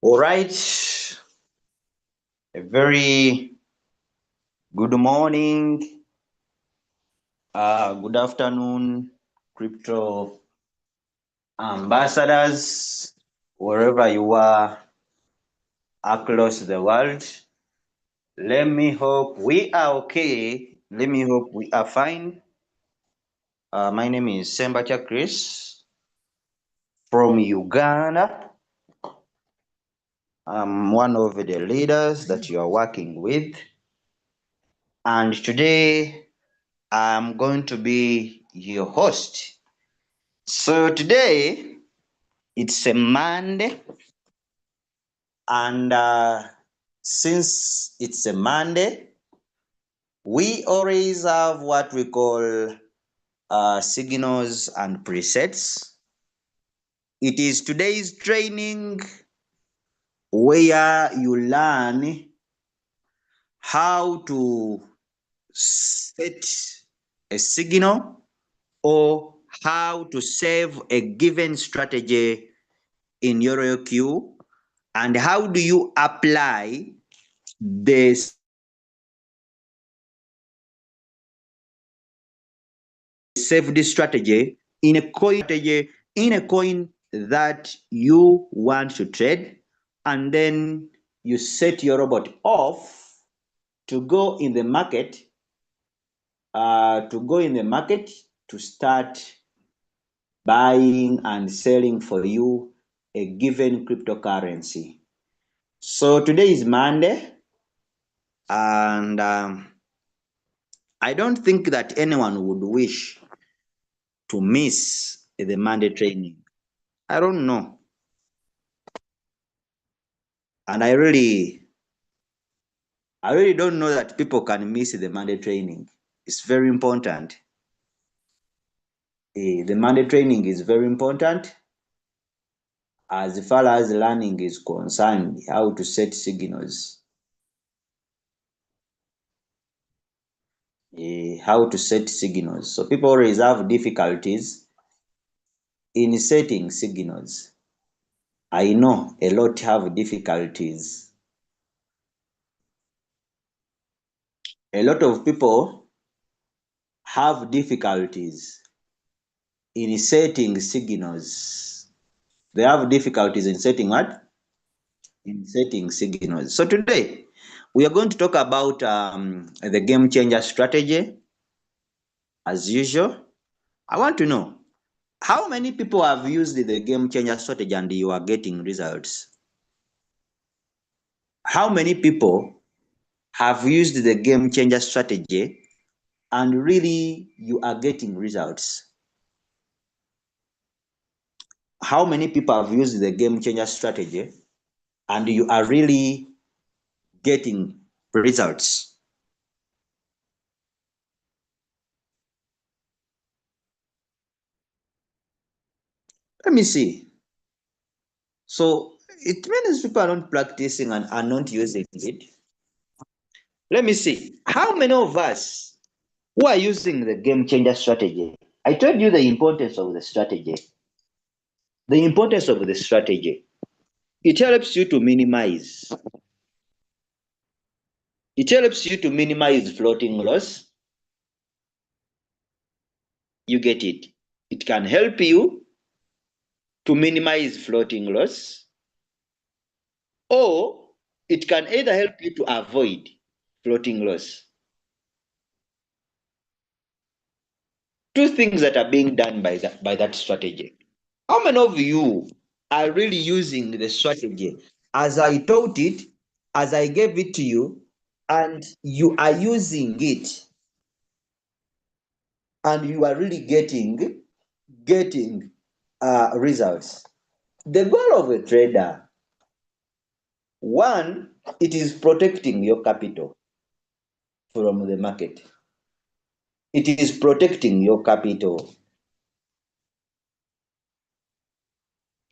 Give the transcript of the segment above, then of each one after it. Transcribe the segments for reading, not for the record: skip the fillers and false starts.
All right. A very good morning, good afternoon, crypto ambassadors, wherever you are across the world. Let me hope we are okay. Let me hope we are fine. My name is Sembacha Chris from Uganda. I'm one of the leaders that you are working with. And today I'm going to be your host. So today it's a Monday, and since it's a Monday, we always have what we call signals and presets. It is today's training where you learn how to set a signal or how to save a given strategy in your queue, and how do you apply the safety strategy in a coin that you want to trade, and then you set your robot off to go in the market to start buying and selling for you a given cryptocurrency. So today is Monday, and I don't think that anyone would wish to miss the Monday training. I don't know. And I really don't know that people can miss the Monday training. It's very important. The Monday training is very important as far as learning is concerned, how to set signals. How to set signals. So people always have difficulties in setting signals. I know a lot have difficulties. A lot of people have difficulties in setting signals. They have difficulties in setting what? In setting signals. So today, we are going to talk about the game changer strategy. As usual, I want to know, how many people have used the game changer strategy and you are getting results? How many people have used the game changer strategy and really you are getting results? How many people have used the game changer strategy and you are really getting results? Let me see. So it means people are not practicing and are not using it. Let me see. How many of us who are using the game changer strategy? I told you the importance of the strategy. The importance of the strategy. It helps you to minimize. It helps you to minimize floating loss. You get it. It can help you to minimize floating loss, or it can either help you to avoid floating loss. Two things that are being done by that strategy. How many of you are really using the strategy as I taught it, as I gave it to you, and you are using it, and you are really getting results? The goal of a trader, one, it is protecting your capital from the market. It is protecting your capital.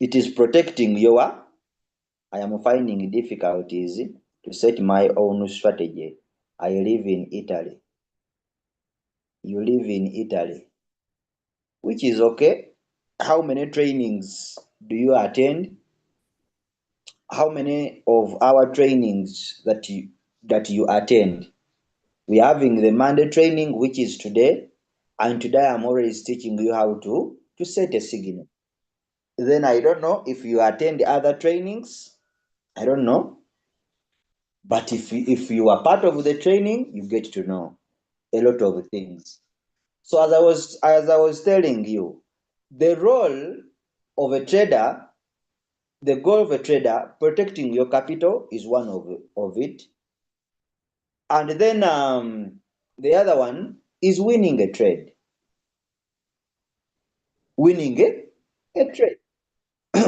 It is protecting your, I am finding difficulties to set my own strategy. I live in Italy. You live in Italy, which is okay. How many trainings do you attend? how many of our trainings that you attend? We're having the Monday training, which is today, and today I'm already teaching you how to set a signal. Then I don't know if you attend other trainings. I don't know. But if you are part of the training, you get to know a lot of things. So as I was telling you, the role of a trader, the goal of a trader, protecting your capital is one of it. And then the other one is winning a trade. Winning a trade.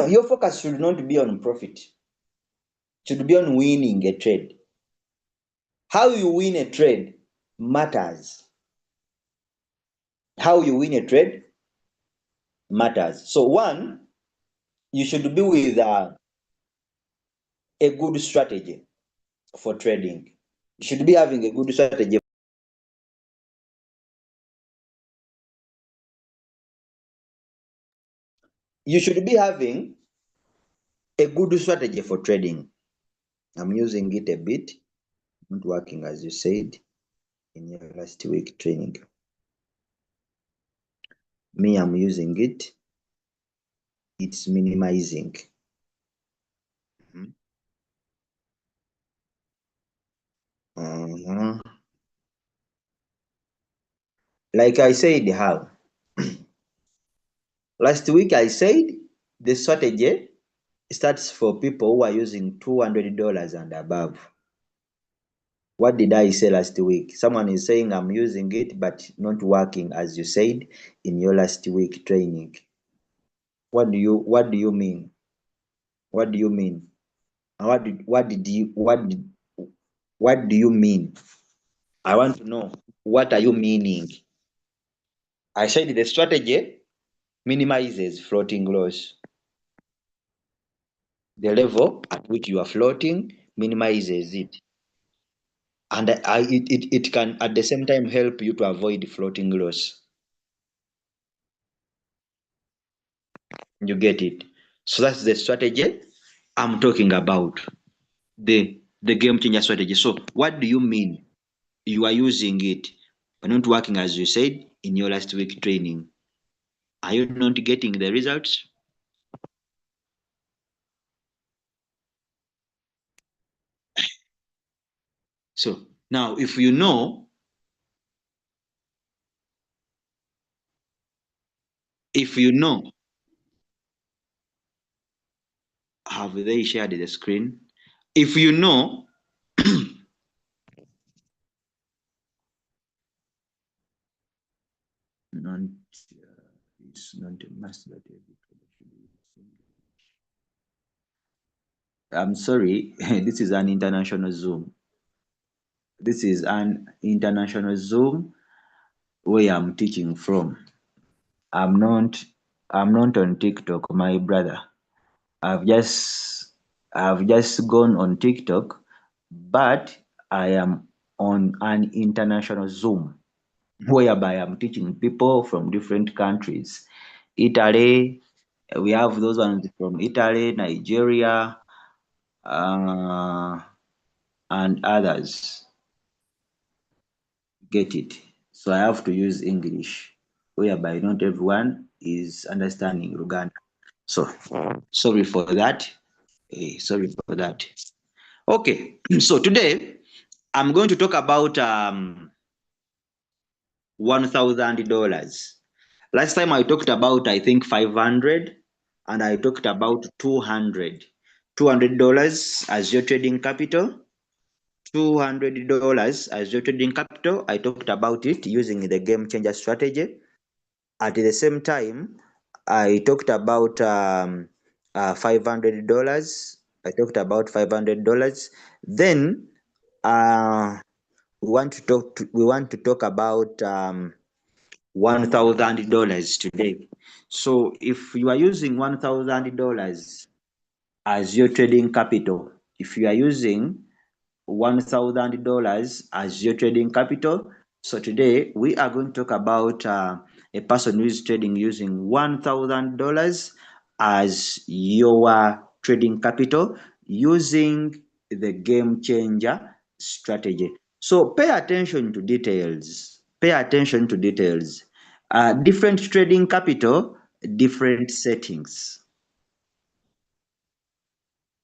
Your focus should not be on profit. Should be on winning a trade. How you win a trade matters. How you win a trade matters. So one, you should be with a good strategy for trading. You should be having a good strategy. You should be having a good strategy for trading. I'm using it a bit, not working as you said in your last week training. Me, I'm using it. It's minimizing. Like I said, how? Last week I said the strategy starts for people who are using $200 and above. What did I say last week? Someone is saying I'm using it, but not working as you said in your last week training. What do you mean? What do you mean? What do you mean? I want to know, what are you meaning? I said the strategy minimizes floating loss. The level at which you are floating minimizes it. And it can at the same time help you to avoid floating loss. You get it? So that's the strategy I'm talking about. The game changer strategy. So what do you mean? You are using it, but not working as you said in your last week training. Are you not getting the results? So now if you know, have they shared the screen? If you know, it's not a must that I'm sorry, this is an international Zoom. This is an international Zoom where I'm teaching from. I'm not on TikTok, my brother. I've just gone on TikTok, but I am on an international Zoom whereby I'm teaching people from different countries. Italy, we have those ones from Italy, Nigeria, and others. Get it? So I have to use English, whereby not everyone is understanding Luganda. So sorry for that. Sorry for that. Okay, so today I'm going to talk about $1,000. Last time I talked about, I think, 500, and I talked about 200. $200 as your trading capital. $200 as your trading capital. I talked about it using the game changer strategy. At the same time, I talked about $500. I talked about $500. Then we want to talk about $1,000 today. So if you are using $1,000 as your trading capital, if you are using $1,000 as your trading capital, so today we are going to talk about a person who is trading using $1,000 as your trading capital. using the game changer strategy. So pay attention to details. Pay attention to details. Different trading capital, different settings.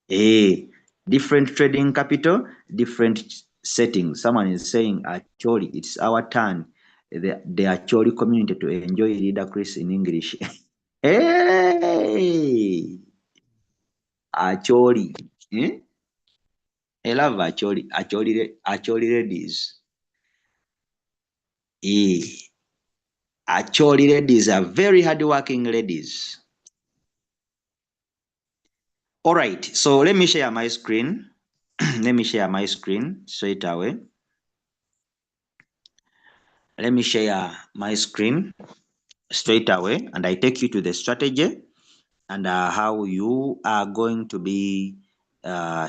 Different trading capital, different settings. Someone is saying, actually, it's our turn. The actually community to enjoy Leader Chris in English. Hey! Actually. I love actually ladies. Actually ladies are very hardworking ladies. All right, so let me share my screen. Let me share my screen straight away. Let me share my screen straight away, and I take you to the strategy and how you are going to be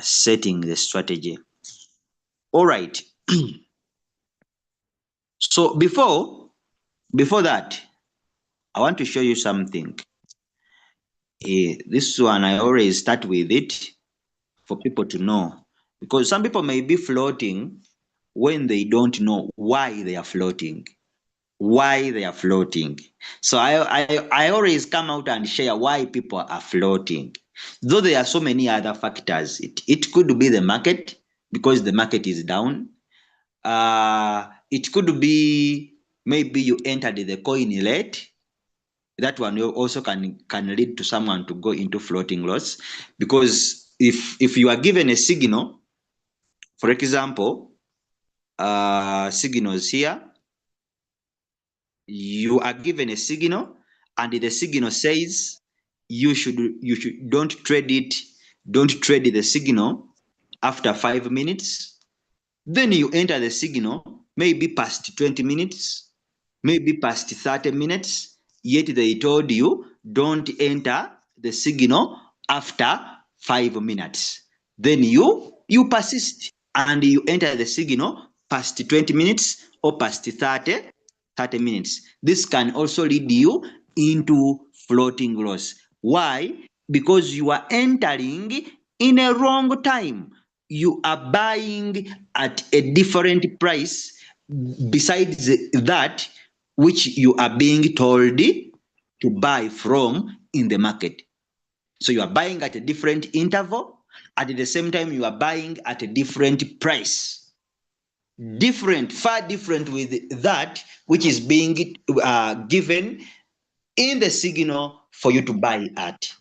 setting the strategy. All right. So before that, I want to show you something. This one, I always start with it for people to know, because some people may be floating when they don't know why they are floating. Why they are floating. So I always come out and share why people are floating. Though there are so many other factors. It could be the market, because the market is down. It could be maybe you entered the coin late. That one also can lead to someone to go into floating loss, because if you are given a signal, for example, signals here, you are given a signal and the signal says you should don't trade the signal after 5 minutes. Then you enter the signal maybe past 20 minutes, maybe past 30 minutes, yet they told you don't enter the signal after 5 minutes. Then you persist and you enter the signal past 20 minutes or past 30 minutes. This can also lead you into floating loss. Why? Because you are entering in a wrong time. You are buying at a different price besides that which you are being told to buy from in the market. So you are buying at a different interval. At the same time, you are buying at a different price. Different, far different with that which is being given in the signal for you to buy at.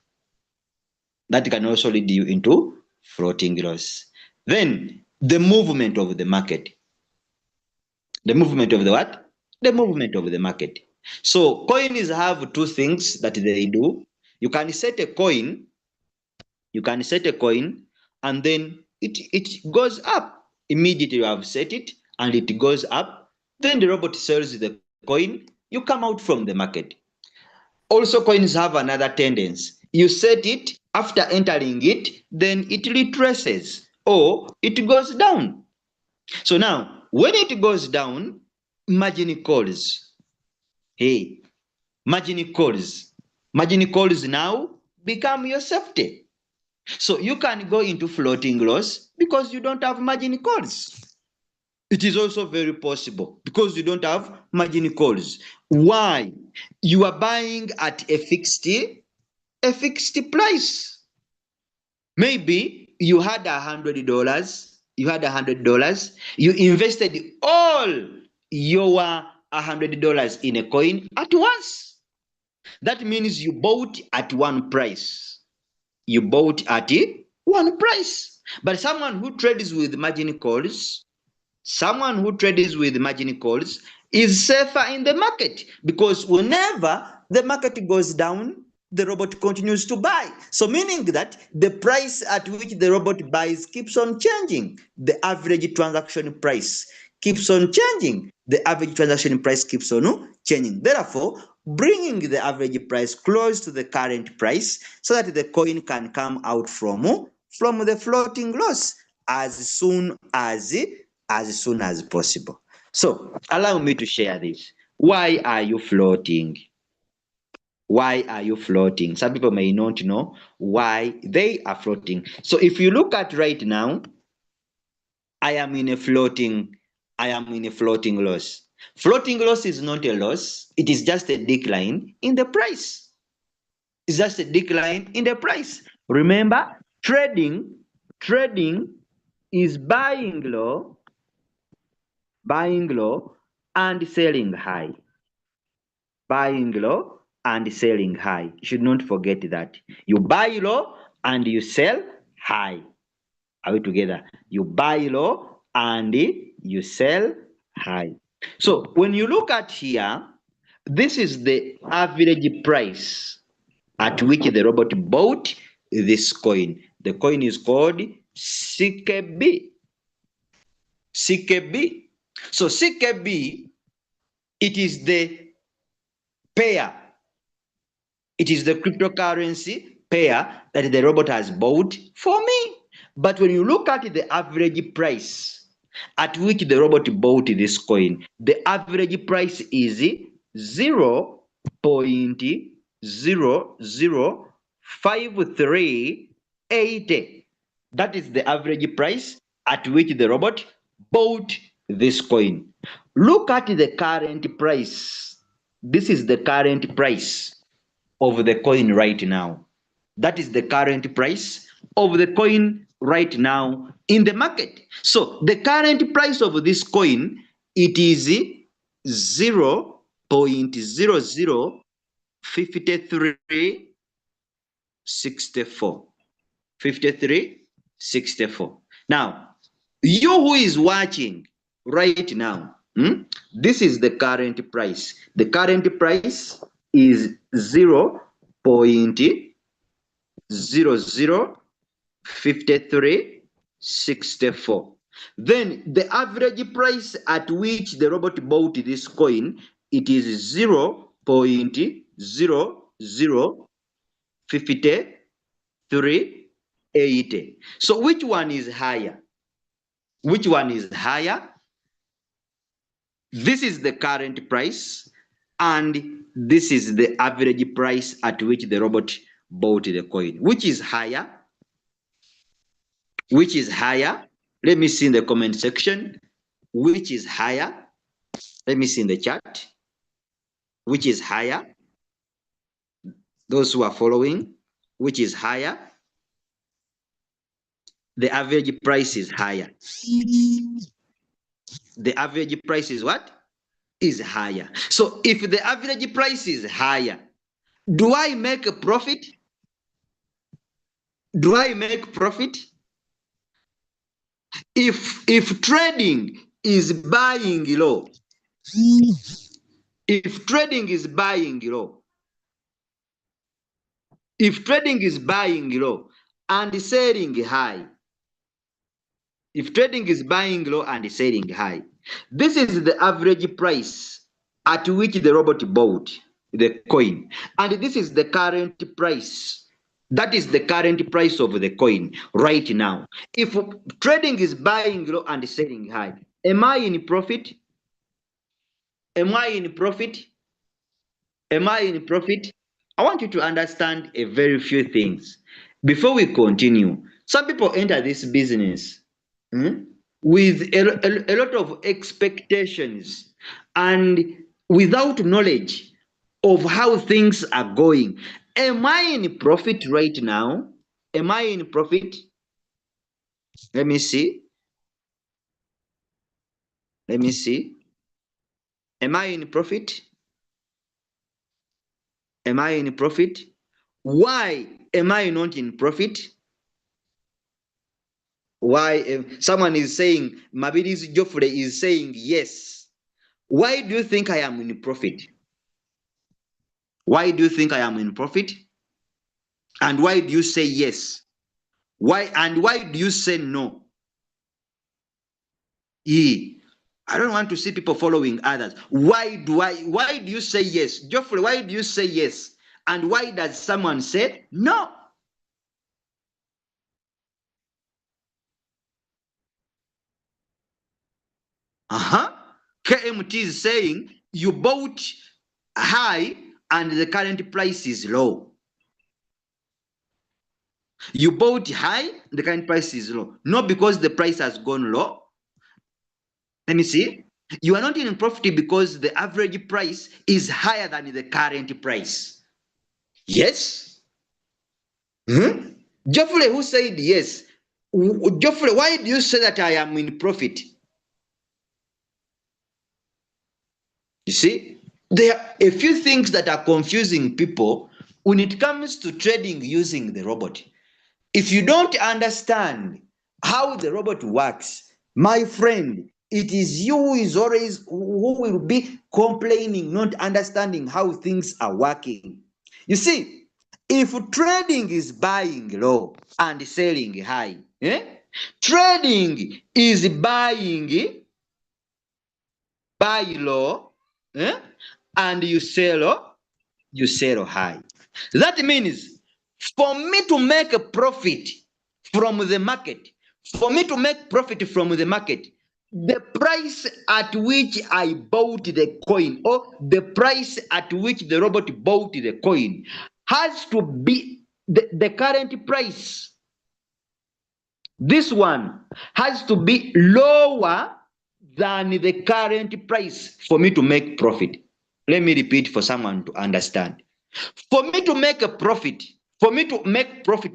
That can also lead you into floating loss. Then the movement of the market. The movement of the what? The movement of the market. So coins have two things that they do. You can set a coin, and then it goes up. Immediately you have set it and it goes up. Then the robot sells the coin. You come out from the market. Also, coins have another tendency. You set it, after entering it, then it retraces or it goes down. So now, when it goes down, margin calls. Hey, margin calls. Margin calls now become your safety. So you can go into floating loss because you don't have margin calls. It is also very possible because you don't have margin calls. Why? You are buying at a fixed price. Maybe you had $100. You invested all your $100 in a coin at once. That means you bought at one price. You bought at one price. But someone who trades with margin calls, is safer in the market, because whenever the market goes down, the robot continues to buy. So meaning that the price at which the robot buys keeps on changing. The average transaction price keeps on changing. The average transaction price keeps on changing. Therefore, bringing the average price close to the current price so that the coin can come out from the floating loss as soon as possible. So allow me to share this. Why are you floating? Why are you floating? Some people may not know why they are floating. So if you look at right now, I am in a floating loss. Floating loss is not a loss, it is just a decline in the price. It's just a decline in the price. Remember, trading is buying low and selling high. Buying low and selling high. You should not forget that. You buy low and you sell high. Are we together? You buy low and you sell high. So when you look at here, this is the average price at which the robot bought this coin. The coin is called CKB. CKB. So CKB, it is the pair. It is the cryptocurrency pair that the robot has bought for me. But when you look at the average price at which the robot bought this coin, the average price is 0.005380. That is the average price at which the robot bought this coin. Look at the current price. This is the current price of the coin right now. That is the current price of the coin right now in the market. So the current price of this coin, it is 0.005364. 5364. Now, you who is watching right now, this is the current price. The current price is 0.005364. Then the average price at which the robot bought this coin, it is 0.005380. So which one is higher? Which one is higher? This is the current price, and this is the average price at which the robot bought the coin. Which is higher? Which is higher? Let me see in the comment section. Which is higher? Let me see in the chat. Which is higher? Those who are following, which is higher? The average price is higher. The average price is what? Is higher. So if the average price is higher, do I make a profit? Do I make profit? If trading is buying low, if trading is buying low, if trading is buying low and selling high, if trading is buying low and selling high, this is the average price at which the robot bought the coin, and this is the current price. That is the current price of the coin right now. If trading is buying low and selling high, am I in profit? Am I in profit? Am I in profit? I want you to understand a very few things before we continue. Some people enter this business with a lot of expectations and without knowledge of how things are going. Am I in profit right now? Am I in profit? Let me see. Let me see. Am I in profit? Am I in profit? Why am I not in profit? Why someone is saying, Mabilis Joffrey is saying yes. Why do you think I am in profit? Why do you think I am in profit? And why do you say yes? Why do you say no? I don't want to see people following others. Why do you say yes? Geoffrey, why do you say yes? And why does someone say no? KMT is saying you bought high and the current price is low. You bought high, the current price is low. Not because the price has gone low. Let me see. You are not in profit because the average price is higher than the current price. Yes? Geoffrey, who said yes? Geoffrey, why do you say that I am in profit? You see, there are a few things that are confusing people when it comes to trading using the robot. If you don't understand how the robot works, my friend, it is you who is always who will be complaining, not understanding how things are working. You see, if trading is buying low and selling high, trading is buy low, and you sell high. That means for me to make a profit from the market, the price at which I bought the coin, or the price at which the robot bought the coin, has to be the current price. This one has to be lower than the current price for me to make profit. Let me repeat for someone to understand. For me to make a profit,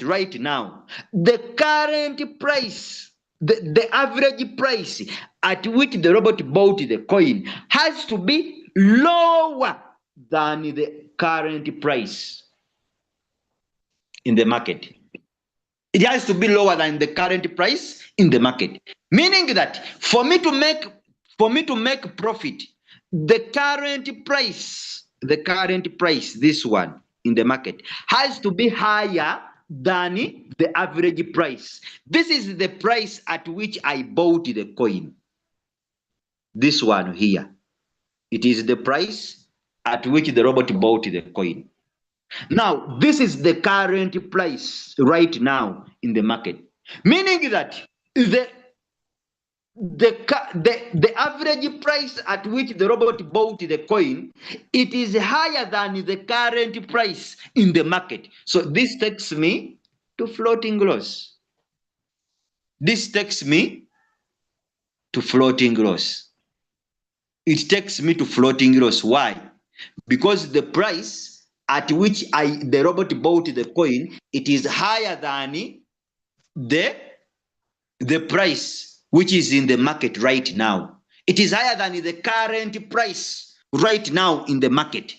right now, the current price, the average price at which the robot bought the coin has to be lower than the current price in the market. It has to be lower than the current price in the market. Meaning that for me to make profit, the current price, this one in the market, has to be higher than the average price. This is the price at which I bought the coin. This one here. It is the price at which the robot bought the coin. Now, this is the current price right now in the market, meaning that the average price at which the robot bought the coin, it is higher than the current price in the market. So this takes me to floating loss. It takes me to floating loss. Why? Because the price at which the robot bought the coin, it is higher than the price which is in the market right now. It is higher than the current price right now in the market.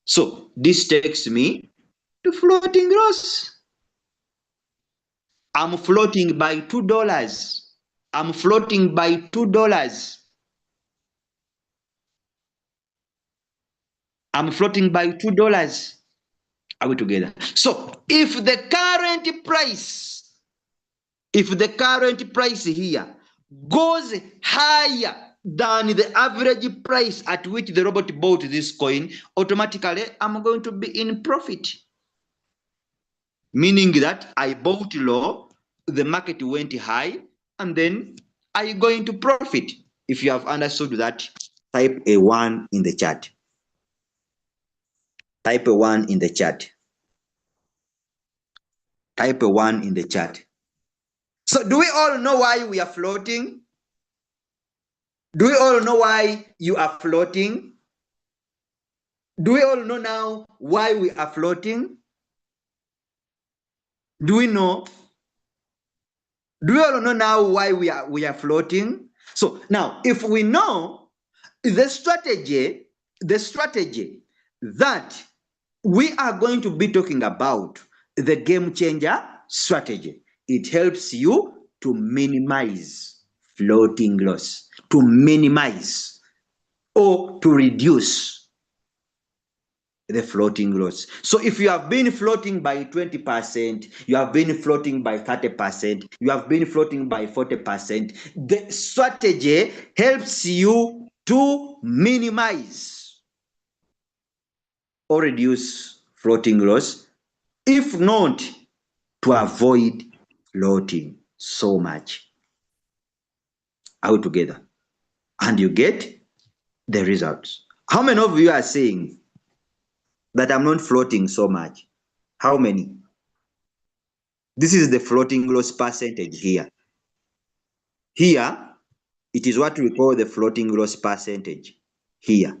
So this takes me to floating loss. I'm floating by $2. I'm floating by $2. I'm floating by $2. Are we together? So if the current price here goes higher than the average price at which the robot bought this coin, automatically I'm going to be in profit. Meaning that I bought low, the market went high, and then I'm going to profit. If you have understood that, type a 1 in the chat. Type a 1 in the chat. Type a 1 in the chat. So do we all know why we are floating? Do we all know why you are floating? Do we all know now why we are floating? Do we know? Do we all know now why we are floating? So now, if we know the strategy that we are going to be talking about, the game changer strategy, it helps you to minimize floating loss, to minimize or to reduce the floating loss. So if you have been floating by 20%, you have been floating by 30%, you have been floating by 40%, the strategy helps you to minimize or reduce floating loss, if not to avoid floating so much. Are we together? And you get the results. How many of you are saying that I'm not floating so much? How many? This is the floating loss percentage here. Here, it is what we call the floating loss percentage. Here.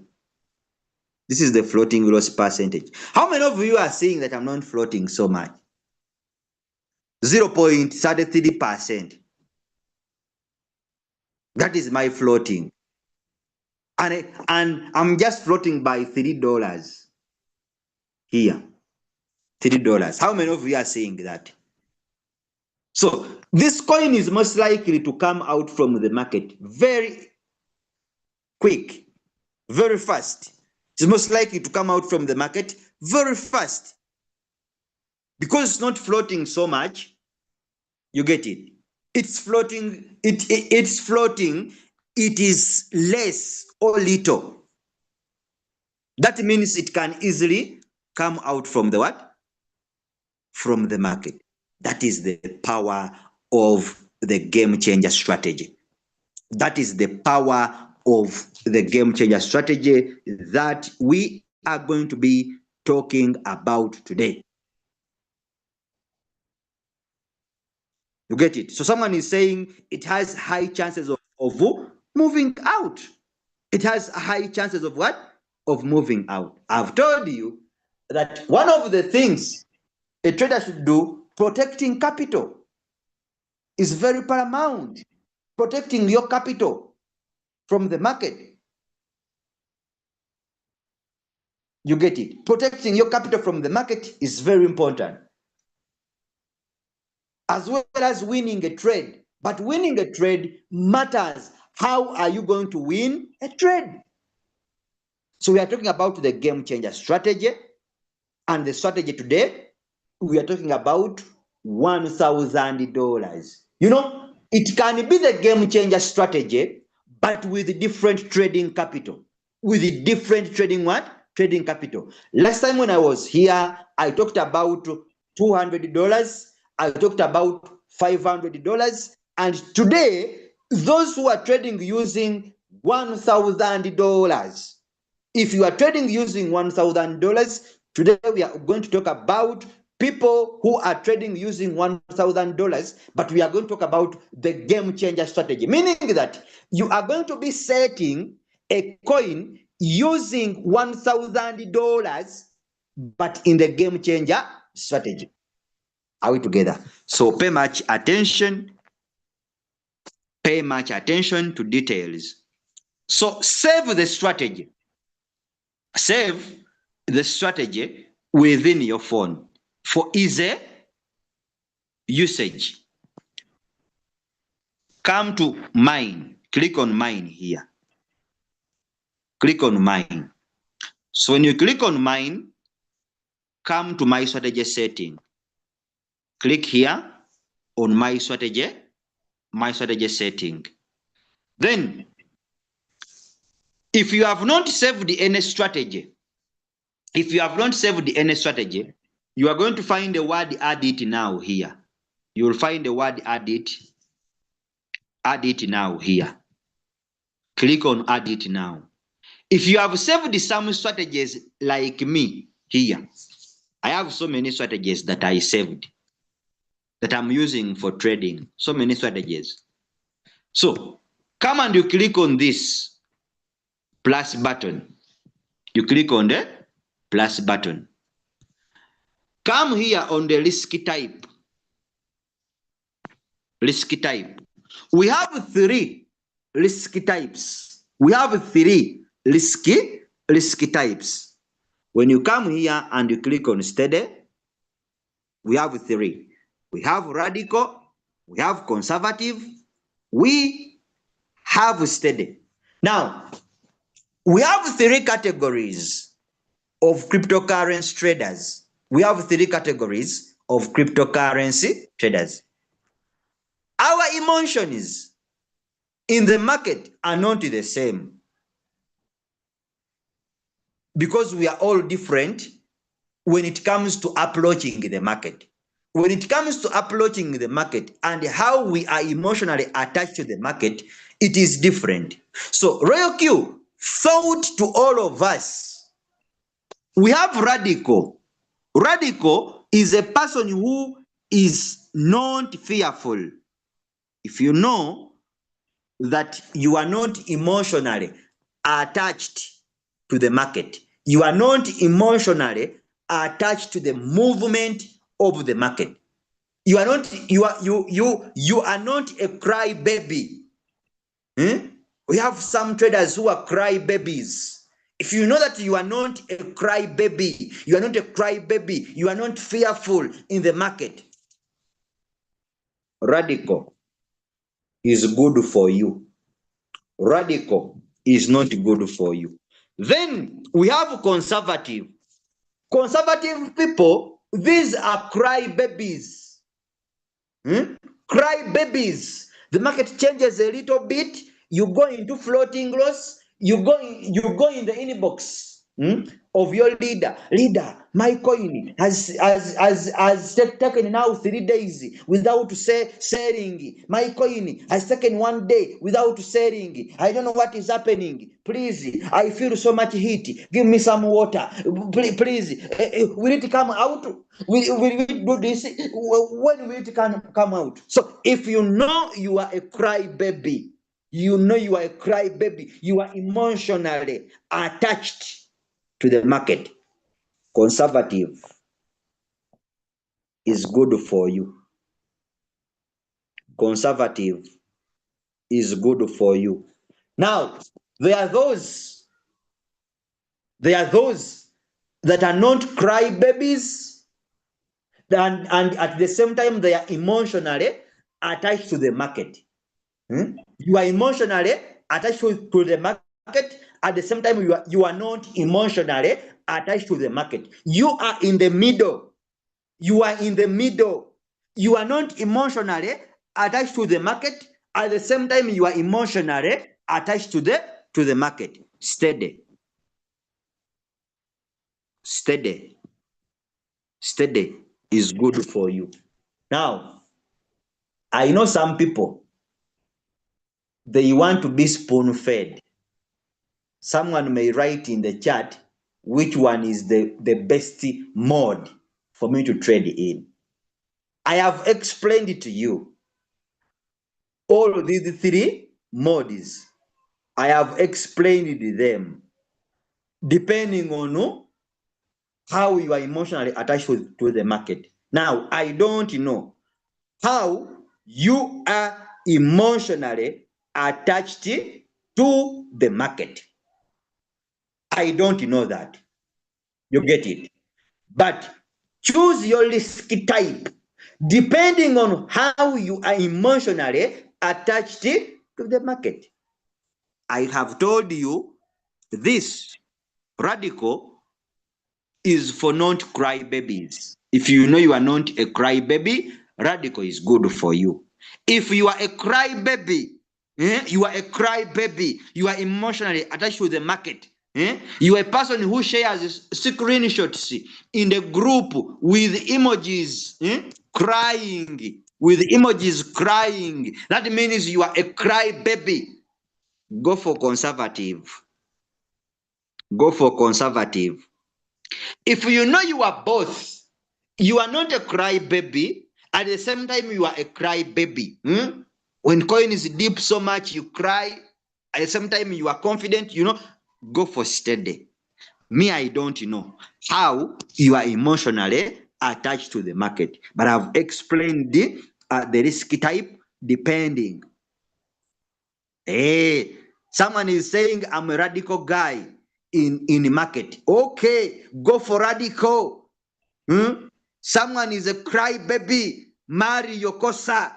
This is the floating loss percentage. How many of you are saying that I'm not floating so much? 0.33%. That is my floating. And I'm just floating by $3 here. $3. How many of you are saying that? So this coin is most likely to come out from the market very quick, very fast. It's most likely to come out from the market very fast. Because it's not floating so much, you get it. It's floating, it's floating, it is less or little. That means it can easily come out from the what? From the market. That is the power of the game changer strategy. That is the power of the game changer strategy that we are going to be talking about today. You get it? So someone is saying it has high chances of moving out. It has high chances of what? Of moving out. I've told you that one of the things a trader should do, protecting capital, is very paramount. Protecting your capital from the market. You get it? Protecting your capital from the market is very important. As well as winning a trade. But winning a trade matters. How are you going to win a trade? So we are talking about the game changer strategy. And the strategy today, we are talking about $1,000. You know, it can be the game changer strategy, but with different trading capital. With different trading what? Trading capital. Last time when I was here, I talked about $200. I talked about $500. And today, those who are trading using $1,000, if you are trading using $1,000, today we are going to talk about people who are trading using $1,000, but we are going to talk about the game changer strategy, meaning that you are going to be setting a coin using $1,000, but in the game changer strategy. Are we together? So pay much attention. Pay much attention to details. So save the strategy. Save the strategy within your phone for easy usage. Come to mine. Click on mine here. Click on mine. So when you click on mine, come to my strategy setting. Click here on my strategy setting. Then, if you have not saved any strategy, you are going to find the word add it now here. You will find the word add it now here. Click on add it now. If you have saved some strategies like me here, I have so many strategies that I saved that I'm using for trading. So many strategies. So come and you click on this plus button. You click on the plus button. Come here on the risk type. Risk type. We have 3 risk types. We have 3 risk types. When you come here and you click on steady, we have 3. We have radical, we have conservative, we have steady. Now, we have 3 categories of cryptocurrency traders. We have 3 categories of cryptocurrency traders. Our emotions in the market are not the same because we are all different when it comes to approaching the market. When it comes to approaching the market and how we are emotionally attached to the market, it is different. So Royal Q thought to all of us, We have radical. Radical is a person who is not fearful. If you know that you are not emotionally attached to the market, you are not emotionally attached to the movement of the market. You are not you are not a crybaby. We have some traders who are crybabies. If you know that you are not a crybaby, you are not a crybaby, you are not fearful in the market, radical is good for you. Radical is not good for you. Then we have conservative. Conservative people, these are crybabies. Crybabies. The market changes a little bit, you go into floating loss, you go in the inbox of your leader. Leader, my coin has taken now 3 days without selling. My coin has taken 1 day without selling. I don't know what is happening. Please, I feel so much heat. Give me some water. Please, will it come out? Will we do this? When will it come out? So if you know you are a crybaby, you know you are a crybaby, you are emotionally attached to the market, conservative is good for you. Conservative is good for you. Now, there are those that are not crybabies, and at the same time they are emotionally attached to the market. You are emotionally attached to the market. At the same time, you are not emotionally attached to the market. You are in the middle. You are in the middle. You are not emotionally attached to the market. At the same time, you are emotionally attached to the market. Steady. Steady. Steady is good for you. Now, I know some people, they want to be spoon-fed. Someone may write in the chat which one is the best mode for me to trade in. I have explained it to you. All of these 3 modes, I have explained them depending on how you are emotionally attached to the market. Now, I don't know how you are emotionally attached to the market. I don't know that. You get it? But choose your risk type depending on how you are emotionally attached to the market. I have told you this radical is for not crybabies. If you know you are not a crybaby, radical is good for you. If you are a crybaby, you are a crybaby, you are emotionally attached to the market. You are a person who shares screenshots in the group with emojis crying, with emojis crying. That means you are a crybaby. Go for conservative. Go for conservative. If you know you are both, you are not a crybaby, at the same time you are a crybaby. When coin is deep so much, you cry. At the same time, you are confident, go for steady. Me, I don't know how you are emotionally attached to the market, but I've explained the risk type depending. Hey, someone is saying I'm a radical guy in the market. Okay, go for radical. Someone is a crybaby. Marry Yokosa.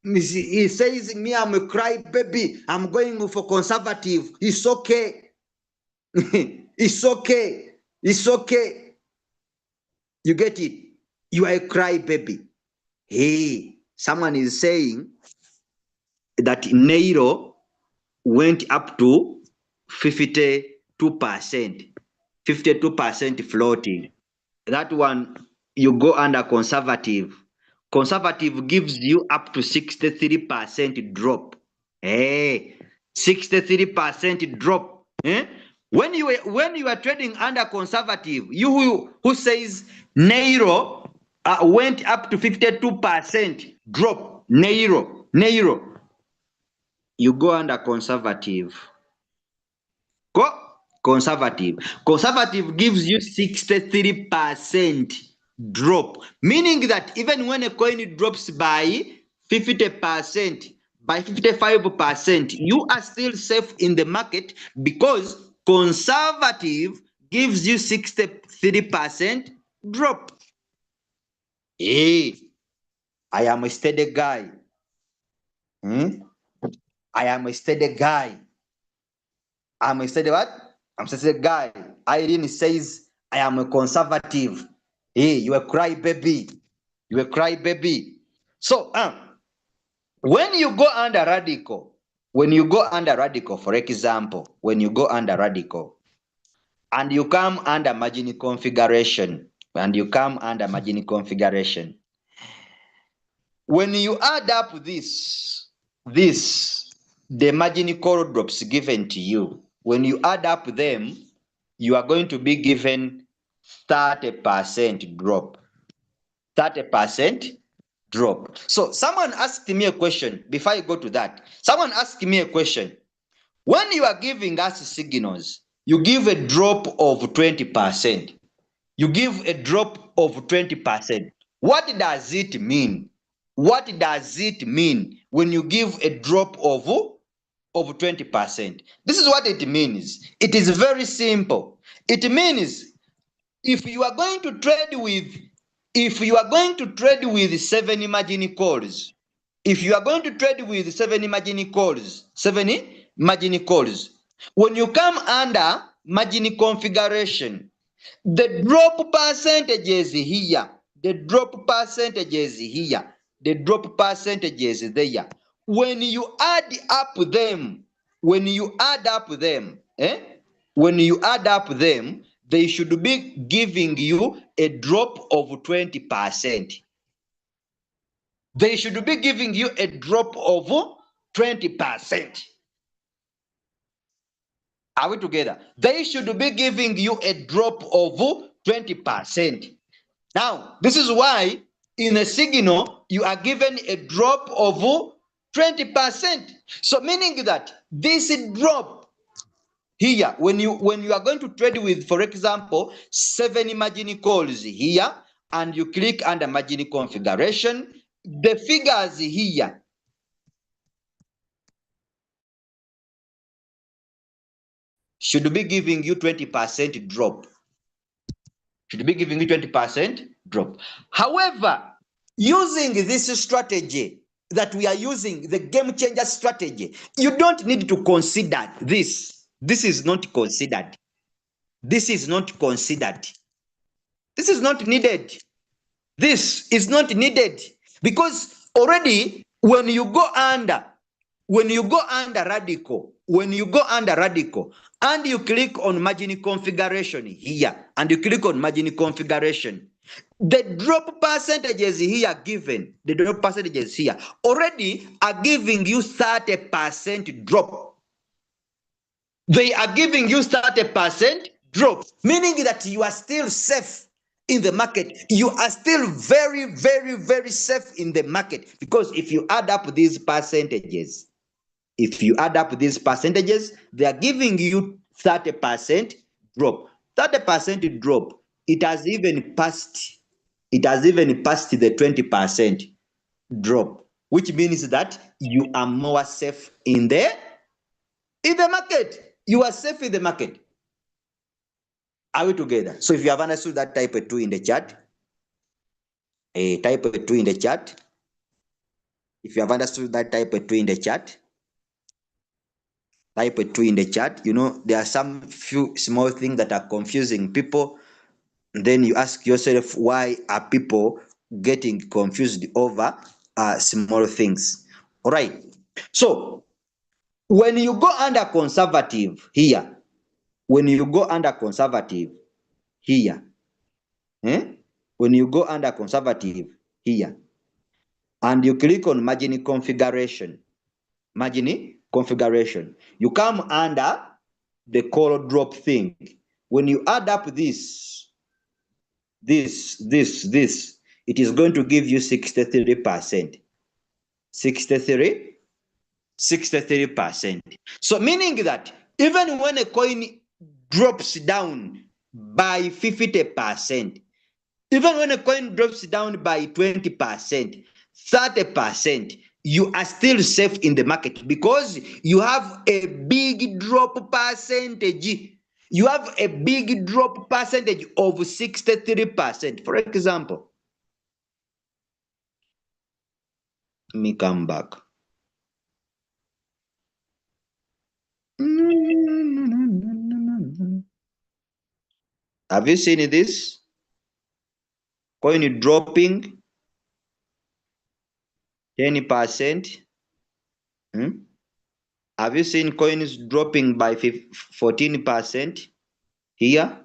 He says, me, I'm a crybaby. I'm going for conservative. It's okay. It's okay. It's okay. You get it? You are a crybaby. Hey, someone is saying that Nairo went up to 52%. 52% floating. That one, you go under conservative. Conservative gives you up to 63% drop. Hey, 63% drop. When you are trading under conservative, you who says Nairo went up to 52% drop, Nairo, you go under conservative. Go conservative. Conservative gives you 63% drop, meaning that even when a coin drops by 50%, by 55%, you are still safe in the market because conservative gives you 63% drop. Hey, I am a steady guy. I am a steady guy. I'm a steady what? I'm a steady guy. Irene says, I am a conservative. Hey, you a crybaby. You a crybaby. So, when you go under radical, for example, when you go under radical, and you come under margin configuration, when you add up this, the margin call drops given to you, when you add up them, you are going to be given 30% drop. 30% drop. So someone asked me a question before I go to that. Someone asked me a question. When you are giving us signals, you give a drop of 20%. You give a drop of 20%. What does it mean? What does it mean when you give a drop of 20%? This is what it means. It is very simple. It means if you are going to trade with 7 margin calls, when you come under margin configuration, the drop percentages here, the drop percentages there. When you add up them, they should be giving you a drop of 20%. They should be giving you a drop of 20%. Are we together? They should be giving you a drop of 20%. Now, this is why in a signal, you are given a drop of 20%. So meaning that this drop here, when you are going to trade with, for example, 7 margin calls here, and you click under margin configuration, the figures here should be giving you 20% drop. Should be giving you 20% drop. However, using this strategy that we are using, the game changer strategy, you don't need to consider this. This is not considered. This is not considered. This is not needed. This is not needed because already when you go under radical, and you click on margin configuration here, the drop percentages here given, already are giving you 30% drop. They are giving you 30% drop, meaning that you are still safe in the market. You are still very, very, very safe in the market, because if you add up these percentages, they are giving you 30% drop. 30% drop. It has even passed the 20% drop, which means that you are more safe in the market. You are safe in the market. Are we together? So if you have understood that, type a 2 in the chat. Type a 2 in the chat. If you have understood that, type a 2 in the chat. Type a 2 in the chat. You know, there are some few small things that are confusing people. And then you ask yourself, why are people getting confused over small things? All right. So when you go under conservative here, when you go under conservative here, and you click on margin configuration, you come under the call drop thing. When you add up this, it is going to give you 63%. 63%. So meaning that even when a coin drops down by 50%, even when a coin drops down by 20%, 30%, you are still safe in the market because you have a big drop percentage. You have a big drop percentage of 63%. For example, let me come back. Have you seen this? Coin dropping 10%. Have you seen coins dropping by 14% here?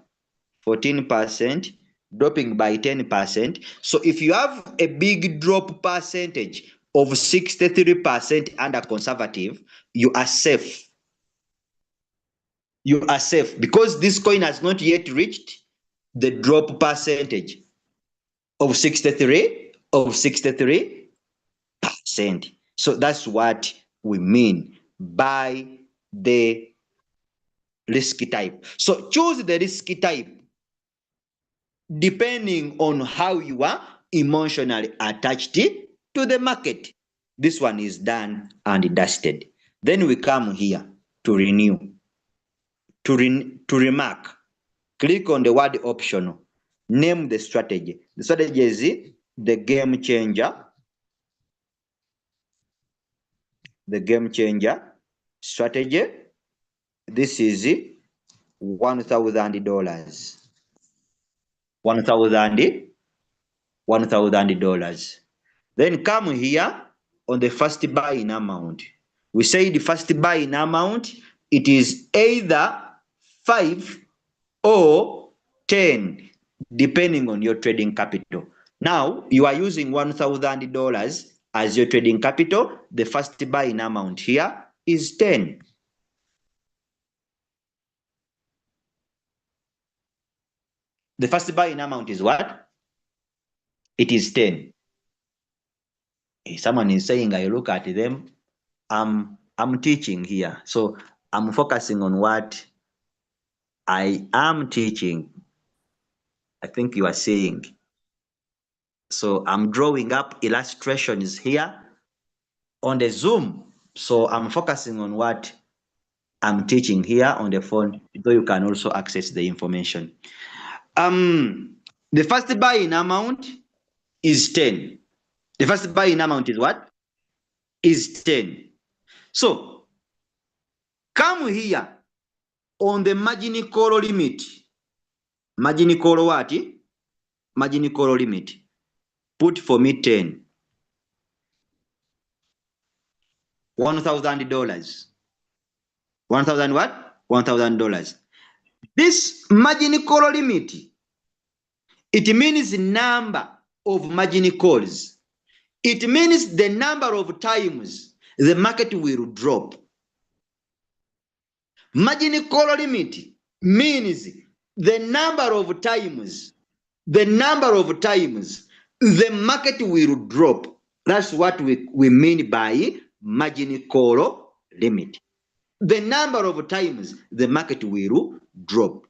14%, dropping by 10%. So if you have a big drop percentage of 63% under conservative, you are safe. You are safe because this coin has not yet reached the drop percentage of 63%. So that's what we mean by the risky type. So choose the risky type depending on how you are emotionally attached to the market. This one is done and dusted. Then we come here to renew, to remark. Click on the word optional. Name the strategy. The strategy is the game changer. The game changer strategy. This is $1,000. $1,000. Then come here on the first buy-in amount. We say the first buy-in amount, it is either 5 or 10, depending on your trading capital. Now, you are using $1,000 as your trading capital. The first buy-in amount here is 10. The first buy-in amount is what? It is 10. If someone is saying, I look at them, I'm teaching here. So I'm focusing on what I am teaching. I think you are saying. So I'm drawing up illustrations here on the Zoom. So I'm focusing on what I'm teaching here on the phone, though you can also access the information. The first buy-in amount is 10. The first buy-in amount is what? Is 10. So come here on the margin call limit. Margin call what? Margin call limit. Put for me 10. $1,000. 1,000 what? $1,000. This margin call limit, it means the number of margin calls. It means the number of times the market will drop. Margin call limit means the number of times the market will drop. That's what we mean by margin call limit. The number of times the market will drop.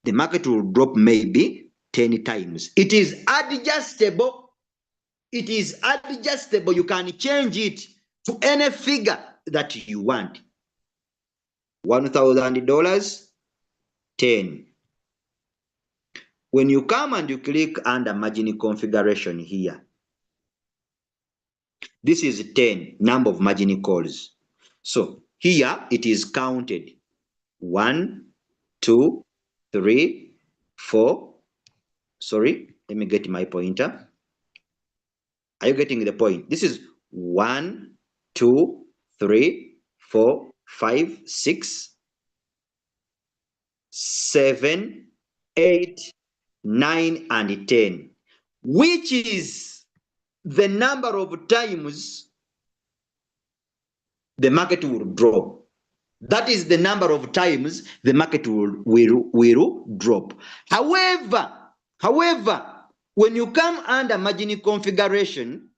The market will drop maybe 10 times. It is adjustable. It is adjustable. You can change it to any figure that you want. $1,000, 10. When you come and you click under margin configuration here, this is 10, number of margin calls. So here it is counted 1, 2, 3, 4. Sorry, let me get my pointer. Are you getting the point? This is 1, 2, 3, 4, 5, 6, 7, 8, 9, and 10, which is the number of times the market will drop. That is the number of times the market will drop. However, when you come under margin configuration,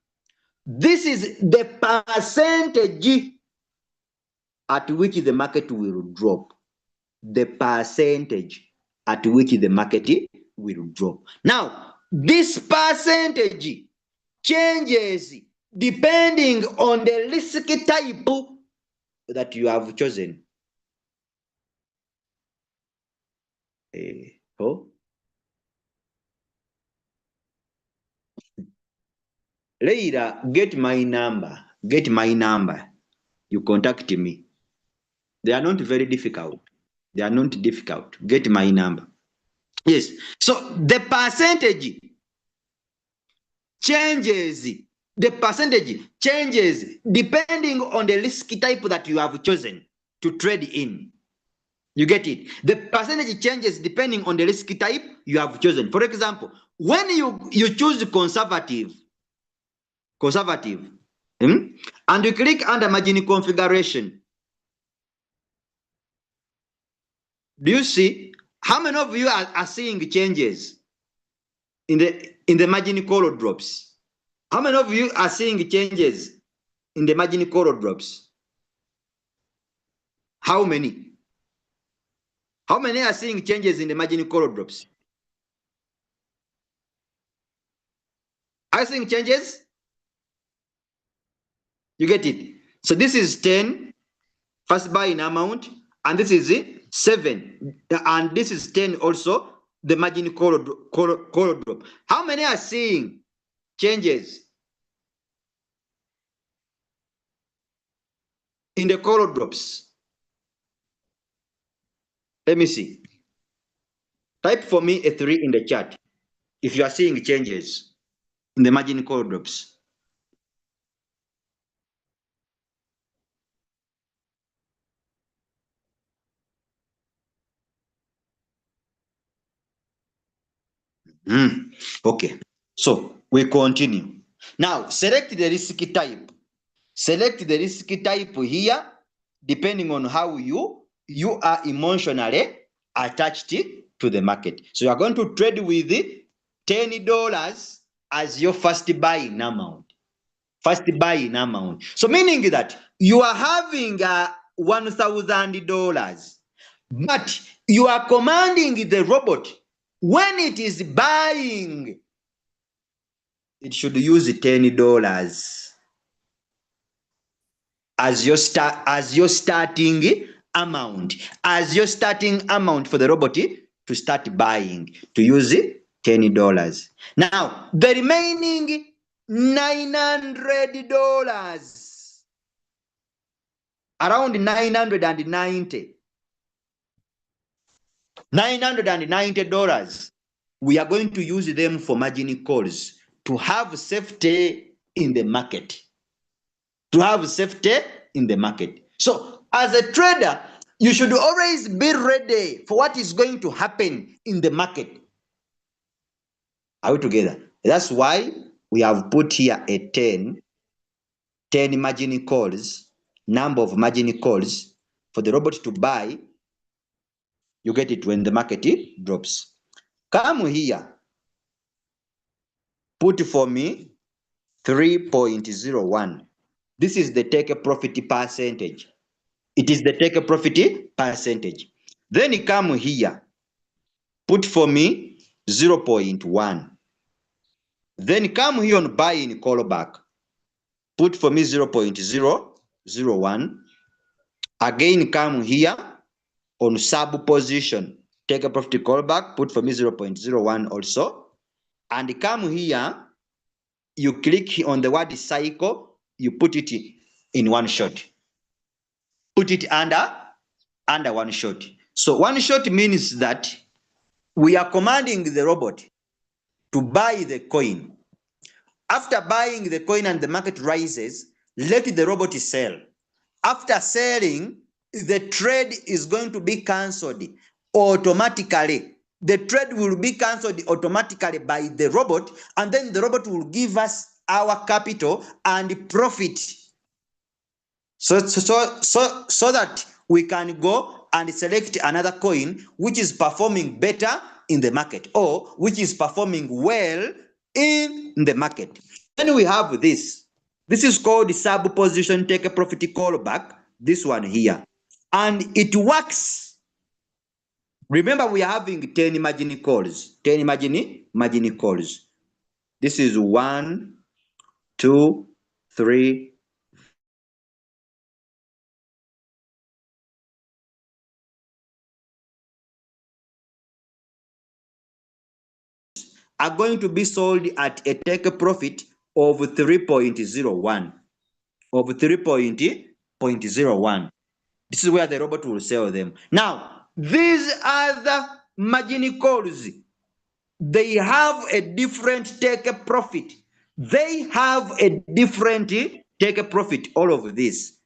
this is the percentage at which the market will drop. The percentage at which the market will drop. Now, this percentage changes depending on the risk type that you have chosen. Leila, get my number. Get my number. You contact me. They are not very difficult. They are not difficult. Get my number. Yes. So the percentage changes. The percentage changes depending on the risk type that you have chosen to trade in. You get it? The percentage changes depending on the risk type you have chosen. For example, when you choose conservative, and you click under margin configuration, do you see how many of you are seeing changes in the margin color drops? How many of you are seeing changes in the margin color drops? How many? How many are seeing changes in the margin color drops? Are you seeing changes? You get it? So this is 10 first buy in amount, and this is 7, and this is 10 also, the margin color drop. How many are seeing changes in the color drops? Let me see. Type for me a 3 in the chat if you are seeing changes in the margin color drops. Okay, so we continue. Now, select the risk type. Select the risk type here, depending on how you are emotionally attached to the market. So you are going to trade with $10 as your first buying amount. First buying amount. So meaning that you are having $1,000, but you are commanding the robot when it is buying, it should use $10 as your starting amount, for the robot to start buying, to use $10. Now the remaining $900, around $990, we are going to use them for margin calls to have safety in the market. So as a trader, you should always be ready for what is going to happen in the market. Are we together? That's why we have put here a 10 margin calls, number of margin calls for the robot to buy. You get it when the market drops. Come here. Put for me 3.01. This is the take a profit percentage. It is the take a profit percentage. Then you come here. Put for me 0.1. Then come here on buy in callback. Put for me 0.001. Again, come here on sub position. Take a profit callback. Put for me 0.01 also. And come here. You click on the word cycle. You put it in one shot. Put it under one shot. So one shot means that we are commanding the robot to buy the coin. After buying the coin and the market rises, let the robot sell. After selling, the trade is going to be cancelled automatically. The trade will be cancelled automatically by the robot, and then the robot will give us our capital and profit. So that we can go and select another coin which is performing better in the market or which is performing well in the market. Then we have this. This is called sub position take a profit callback. This one here. And it works. Remember, we are having 10 margin calls. 10 margin calls. This is 1, 2, 3, are going to be sold at a take profit of 3.01. Of 3.01. This is where the robot will sell them. Now, these other margin calls, they have a different take profit. They have a different take profit, all of this.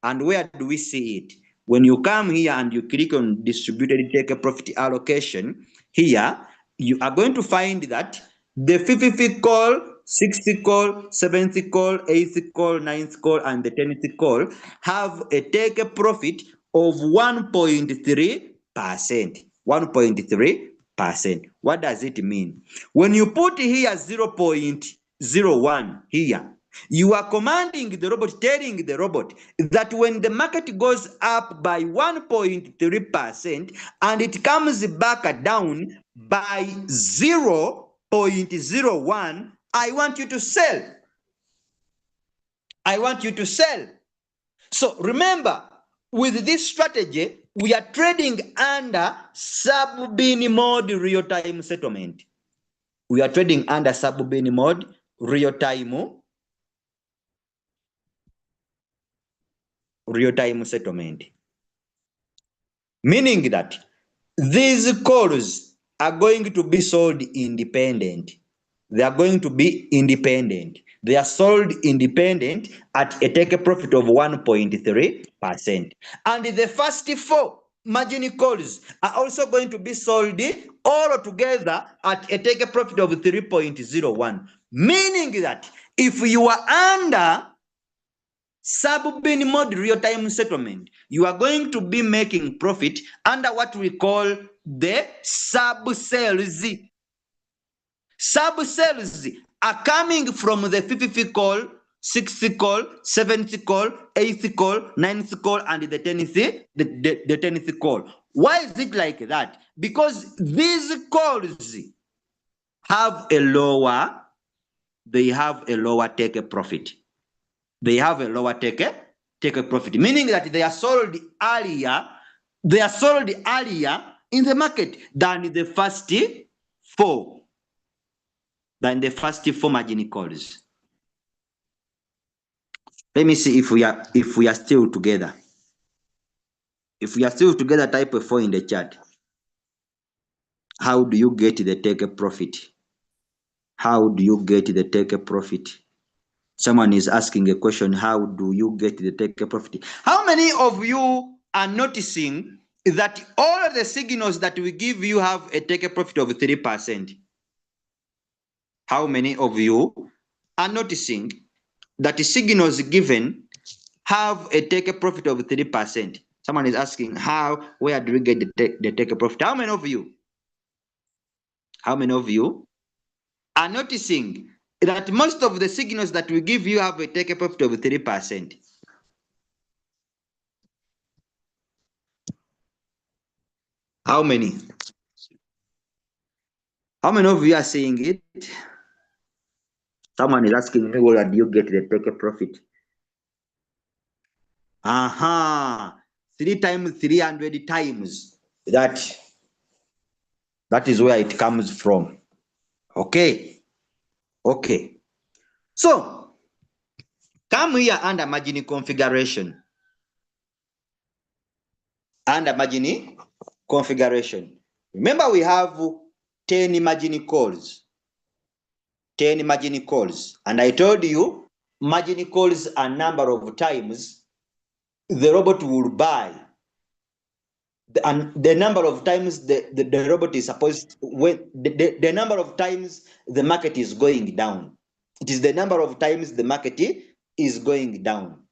And where do we see it? When you come here and you click on distributed take profit allocation, here you are going to find that the 50th call, 60th call, 7th call, 8th call, 9th call, and the 10th call have a take profit of 1.3%. 1.3%. What does it mean? When you put here 0.01 here, you are commanding the robot, telling the robot that when the market goes up by 1.3% and it comes back down by 0.01, I want you to sell. I want you to sell. So remember, with this strategy, we are trading under sub-bin mode real-time settlement. We are trading under sub-bin mode real-time settlement. Meaning that these calls are going to be sold independent. They are going to be independent. They are sold independent at a take profit of 1.3%. And the first 4 margin calls are also going to be sold all together at a take profit of 3.01. Meaning that if you are under sub-bin mode real-time settlement, you are going to be making profit under what we call the sub-sales. Sub-sales are coming from the 50th call, 60th call, 70th call, 8th call, 9th call, and the 10th call. Why is it like that? Because these calls have a lower, take profit. They have a lower take profit, meaning that they are sold earlier. They are sold earlier in the market than the first 4. Than the first 4 margin calls. Let me see if we are still together. If we are still together, type a 4 in the chat. How do you get the take profit? How do you get the take profit? Someone is asking a question. How do you get the take profit? How many of you are noticing that all of the signals that we give you have a take profit of 3%? How many of you are noticing that the signals given have a take profit of 3%? Someone is asking, where do we get the take profit? How many of you? How many of you are noticing that most of the signals that we give you have a take profit of 3%? How many? How many of you are saying it? Someone is asking me, where do you get the take profit? 3 times 300 times. That is where it comes from. Okay. So come here under margin configuration. Under margin configuration. Remember, we have 10 margin calls. 10 margin calls. And I told you, margin calls a number of times the robot will buy. And the number of times the robot is supposed, when the number of times the market is going down. It is the number of times the market is going down.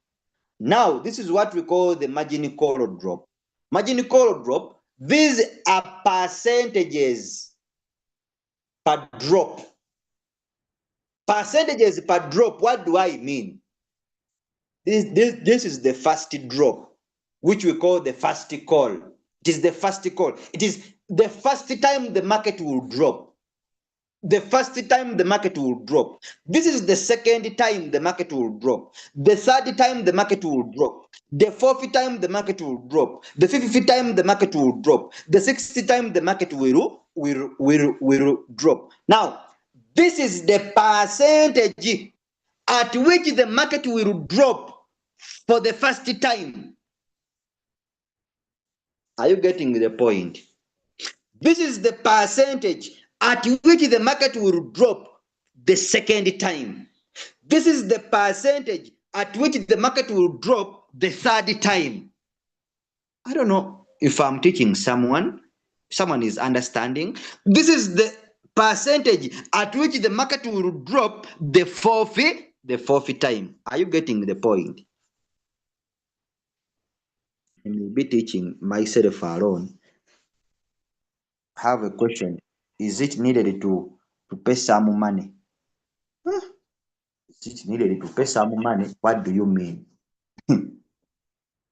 Now, this is what we call the margin call drop. Margin call drop, these are percentages per drop. Percentages per drop, what do I mean? This is the first drop, which we call the first call. It is the first call. It is the first time the market will drop. The first time the market will drop. This is the second time the market will drop. The third time the market will drop. The fourth time the market will drop. The fifth time the market will drop. The sixth time the market will drop. Now, this is the percentage at which the market will drop for the first time. Are you getting the point? This is the percentage at which the market will drop the second time. This is the percentage at which the market will drop the third time. I don't know if I'm teaching someone is understanding. This is the percentage at which the market will drop the fourth time. Are you getting the point? I may be teaching myself alone. I have a question. Is it needed to pay some money? Is it needed to pay some money? What do you mean?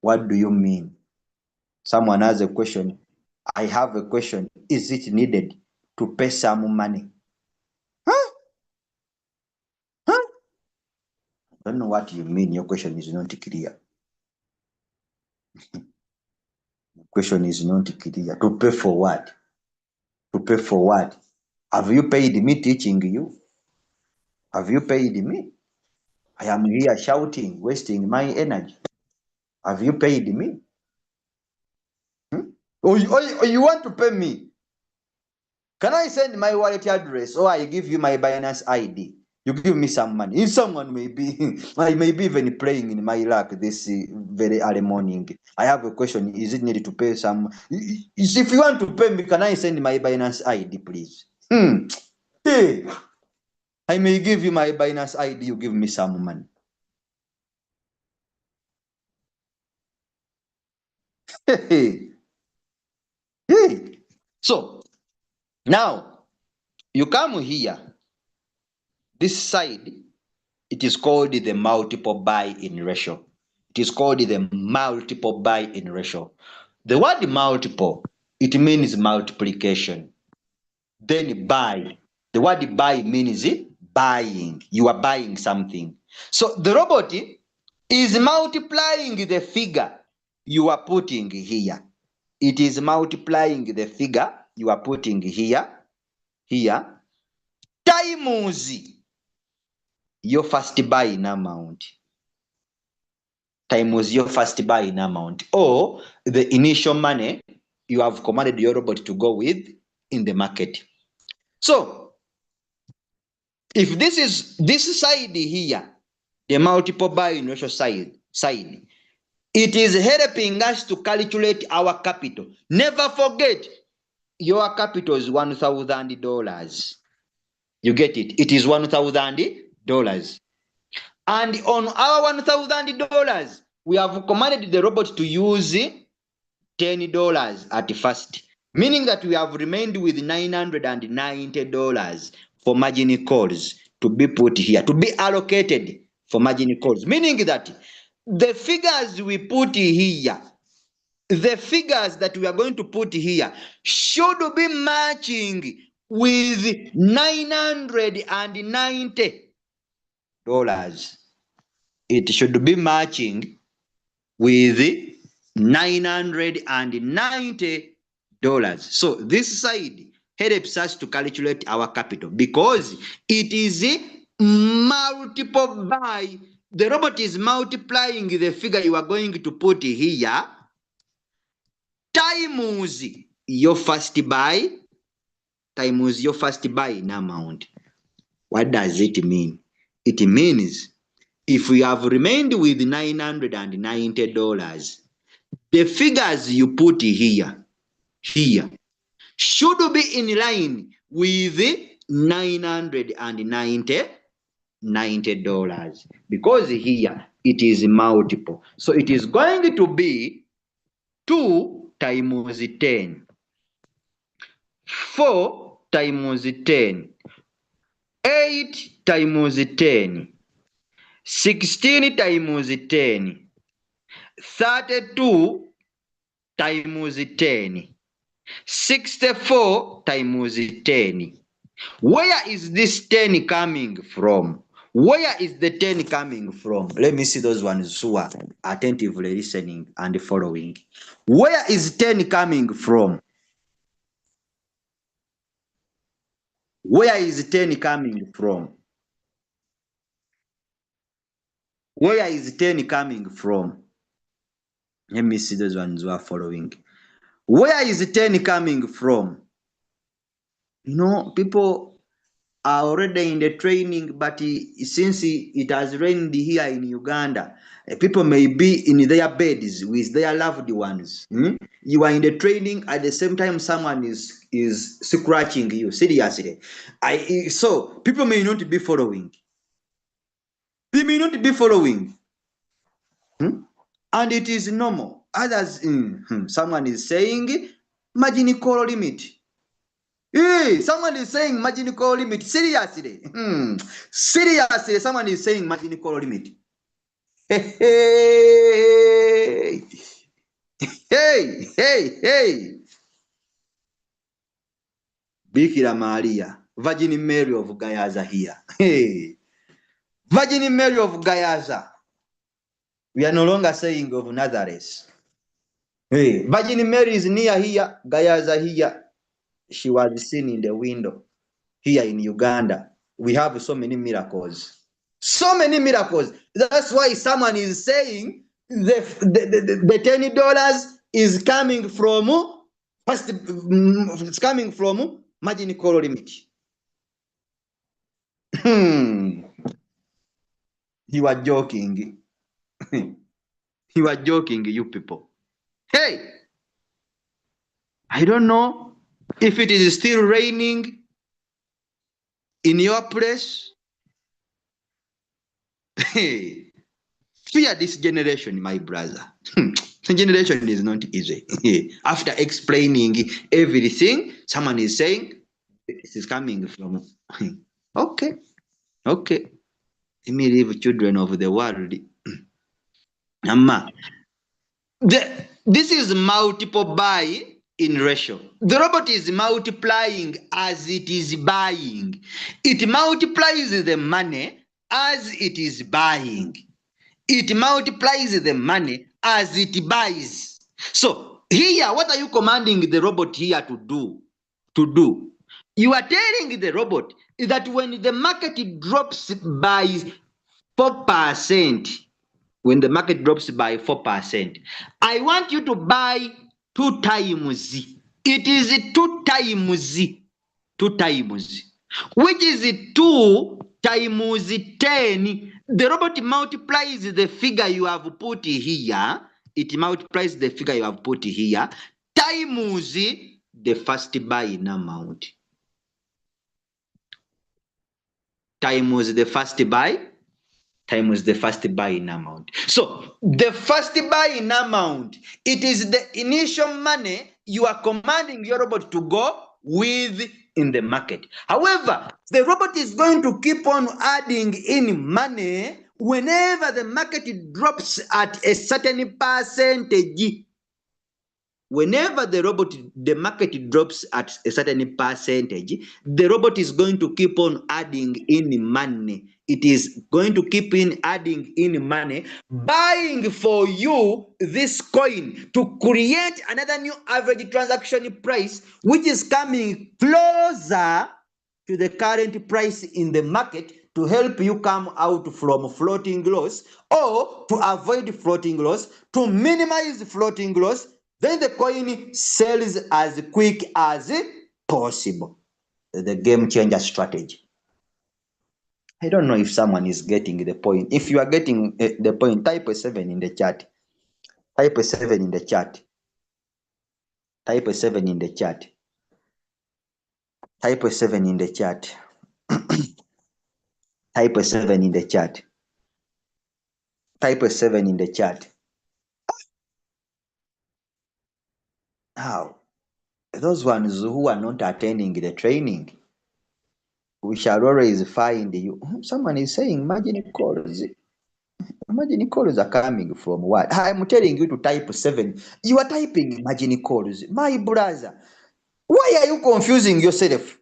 What do you mean? Someone has a question. I have a question. Is it needed to pay some money? Huh? Huh? I don't know what you mean. Your question is not clear. The question is not clear. To pay for what? To pay for what? Have you paid me teaching you? Have you paid me? I am here shouting, wasting my energy. Have you paid me? Or you want to pay me? Can I send my wallet address or I give you my Binance ID? You give me some money. If someone may be, I may be even playing in my luck this very early morning. I have a question. Is it needed to pay some? If you want to pay me, can I send my Binance ID, please? Hey, I may give you my Binance ID. You give me some money. Hey. So now you come here. This side, it is called the multiple buy-in ratio. It is called the multiple buy-in ratio. The word multiple, it means multiplication. Then buy. The word buy means buying. You are buying something. So the robot is multiplying the figure you are putting here. It is multiplying the figure you are putting here, times your first buy-in amount. Times your first buy-in amount, or the initial money you have commanded your robot to go with in the market. So, if this is this side here, the multiple buy-in ratio side, it is helping us to calculate our capital. Never forget, your capital is $1,000. You get it? It is $1,000. And on our $1,000, we have commanded the robot to use $10 at first, meaning that we have remained with $990 for margin calls to be put here, to be allocated for margin calls, meaning that the figures we put here, the figures that we are going to put here should be matching with $990. It should be matching with $990. So this side helps us to calculate our capital because it is multiple by. The robot is multiplying the figure you are going to put here times your first buy times your first buy-in amount. What does it mean? It means if we have remained with $990, the figures you put here should be in line with $990. $90 because here it is multiple. So it is going to be 2 times 10, 4 times 10, 8 times 10, 16 times 10, 32 times 10, 64 times 10. Where is this 10 coming from? Where is the 10 coming from? Let me see those ones who are attentively listening and following. Where is 10 coming from? Where is 10 coming from? Where is 10 coming from? Let me see those ones who are following. Where is 10 coming from? You know, people are already in the training, but since it has rained here in Uganda, people may be in their beds with their loved ones. You are in the training, at the same time someone is scratching you, seriously. So people may not be following. They may not be following. And it is normal. Others, someone is saying margin call limit. Hey, someone is saying margin call limit. Seriously. Seriously, someone is saying margin call limit. Hey, hey, hey, hey. Bikira Maria, Virgin Mary of Gayaza here. Hey, Virgin Mary of Gayaza. We are no longer saying of Nazareth. Hey, Virgin Mary is near here, Gayaza here. She was seen in the window here in Uganda. We have so many miracles. So many miracles. That's why someone is saying the $10 is coming from first. It's coming from margin call limit. You are joking. You are joking, you people. Hey, I don't know if it is still raining in your place. Hey, fear this generation, my brother. The generation is not easy. After explaining everything, someone is saying this is coming from. Okay. Let me leave children of the world. This is multiple buy in ratio. The robot is multiplying as it is buying. It multiplies the money as it is buying. It multiplies the money as it buys. So here, what are you commanding the robot here to do? You are telling the robot that when the market drops by 4%, when the market drops by 4%, I want you to buy 2 times. It is 2 times, which is 2 times 10. The robot multiplies the figure you have put here. It multiplies the figure you have put here times the first buying amount. Times the first buy times the first buying amount. So the first buying amount, it is the initial money you are commanding your robot to go with in the market. However, the robot is going to keep on adding in money whenever the market drops at a certain percentage. Whenever the market drops at a certain percentage, the robot is going to keep on adding in money. It is going to keep in adding in money, buying for you this coin to create another new average transaction price, which is coming closer to the current price in the market to help you come out from floating loss, or to avoid floating loss, to minimize floating loss. Then the coin sells as quick as possible. The game changer strategy. I don't know if someone is getting the point. If you are getting the point, type a 7 in the chat. Type a 7 in the chat. Type a 7 in the chat. Type a 7 in the chat. Type a 7 in the chat. Type a 7 in the chat. Now, those ones who are not attending the training, we shall always find you. Someone is saying margin calls. Margin calls are coming from what? I'm telling you to type 7. You are typing margin calls. My brother, why are you confusing yourself?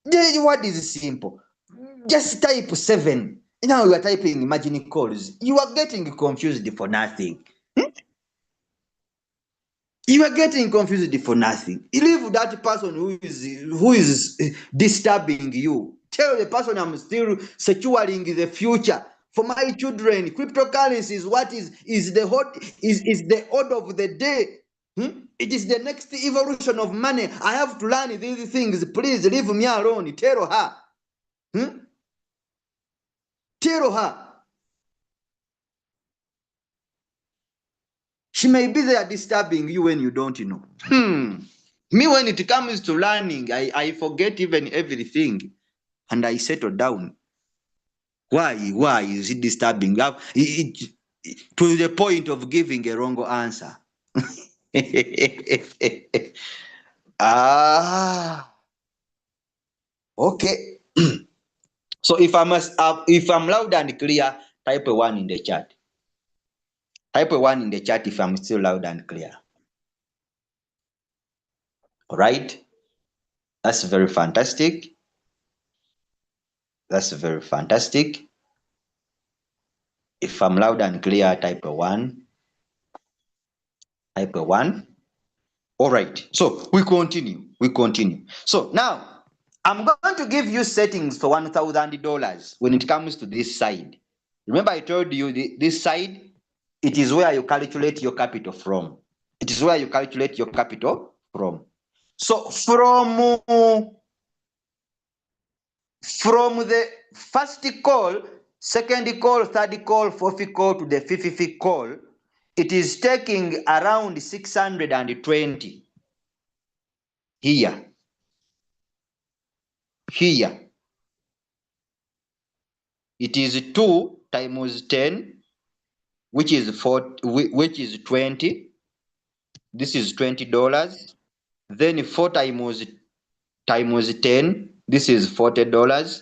What is simple? Just type 7. Now you are typing margin calls. You are getting confused for nothing. You are getting confused for nothing. Leave that person who is disturbing you. Tell the person I'm still securing the future for my children. Cryptocurrency is what is the hot is the order of the day. It is the next evolution of money. I have to learn these things. Please leave me alone. Tell her. Tell her. She may be there disturbing you when you don't know. Me, when it comes to learning, I forget even everything and I settle down. Why is it disturbing? To the point of giving a wrong answer. Okay. So if I'm loud and clear, type a 1 in the chat. Type a 1 in the chat if I'm still loud and clear. All right. That's very fantastic. That's very fantastic. If I'm loud and clear, type a 1. Type a 1. All right. So we continue. So now I'm going to give you settings for $1,000 when it comes to this side. Remember I told you this side, it is where you calculate your capital from. It is where you calculate your capital from. So from the first call, second call, third call, fourth call to the fifth call, it is taking around 620 here. It is 2 times 10, which is 20. This is $20. Then 4 times 10, this is $40.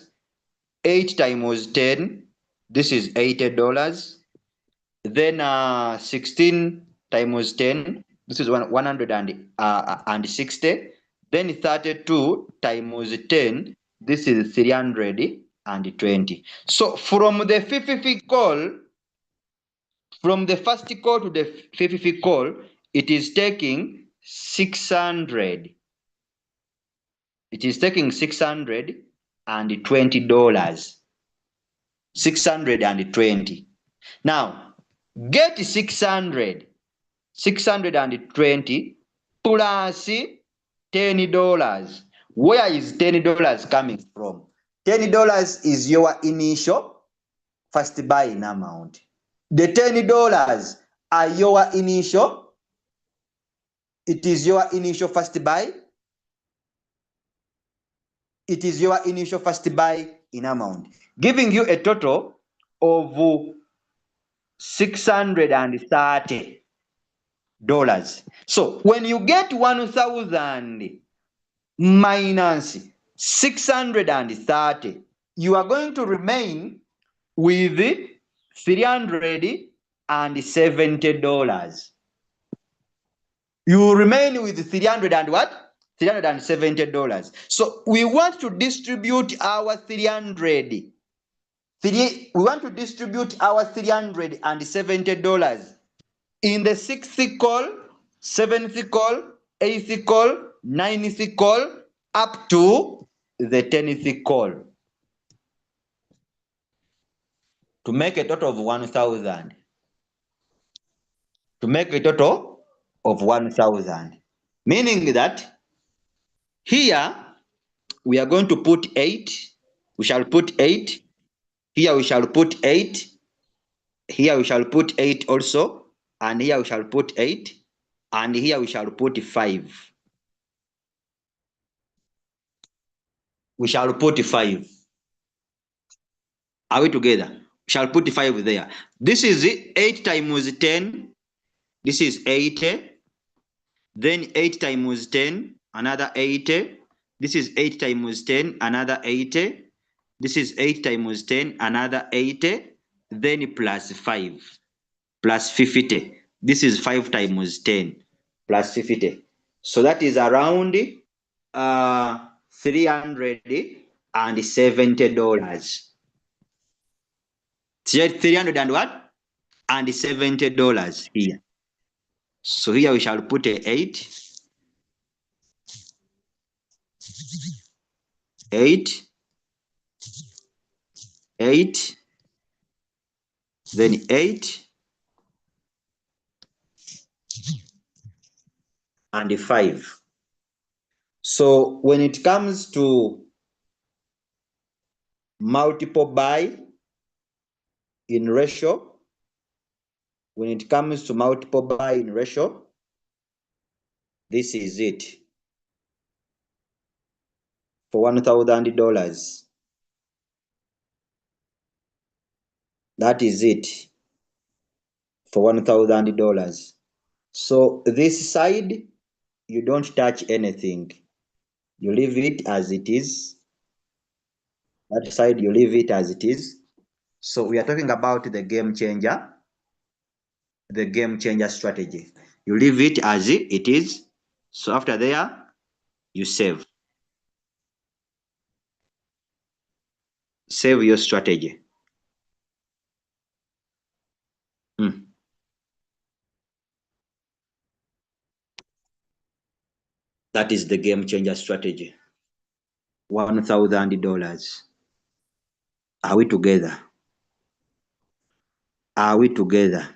8 times 10, this is $80. Then 16 times 10, this is 160. Then 32 times 10, this is 320. So from the fifth call, from the first call to the fifth call, it is taking 600. It is taking $620. 620. Now, get 620 plus $10. Where is $10 coming from? $10 is your initial first buying amount. The $10 are your initial. It is your initial first buy. It is your initial first buy in amount, giving you a total of $630. So when you get 1,000 minus 630, you are going to remain with $370. You remain with 300 and what? $370. So we want to distribute our 300. We want to distribute our $370 in the 6th call, 7th call, 8th call, 9th call, up to the 10th call, to make a total of 1,000. To make a total of 1,000. Meaning that here we are going to put 8. We shall put 8. Here we shall put 8. Here we shall put 8 also. And here we shall put 8. And here we shall put 5. We shall put 5. Are we together? We shall put 5 there. This is 8 times 10. This is 80. Then 8 times 10, another 80. This is 8 times 10, another 80. This is 8 times 10, another 80. Then plus 5, plus 50. This is 5 times 10, plus 50. So that is around $370. $300 and what? And $70 here. So here we shall put a 8. 8, 8, then 8, and 5. So when it comes to multiple buy in ratio, when it comes to multiple buy in ratio, this is it for $1,000. That is it for $1,000. So this side, you don't touch anything. You leave it as it is. That side, you leave it as it is. So we are talking about the game changer strategy. You leave it as it is. So after there, you save. Save your strategy. That is the game changer strategy. $1,000. Are we together? Are we together?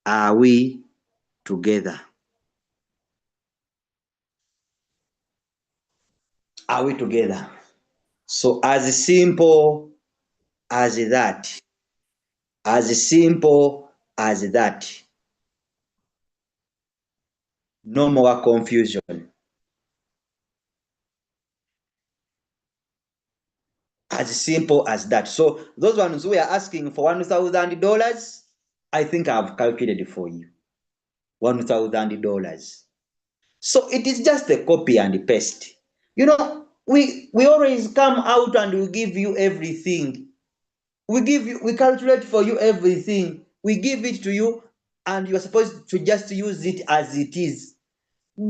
Are we together? Are we together? So as simple as that. As simple as that. No more confusion. As simple as that. So those ones who are asking for $1,000, I think I've calculated for you. $1,000. So it is just a copy and paste. You know, we always come out and we give you everything. We calculate for you everything. We give it to you, and you are supposed to just use it as it is.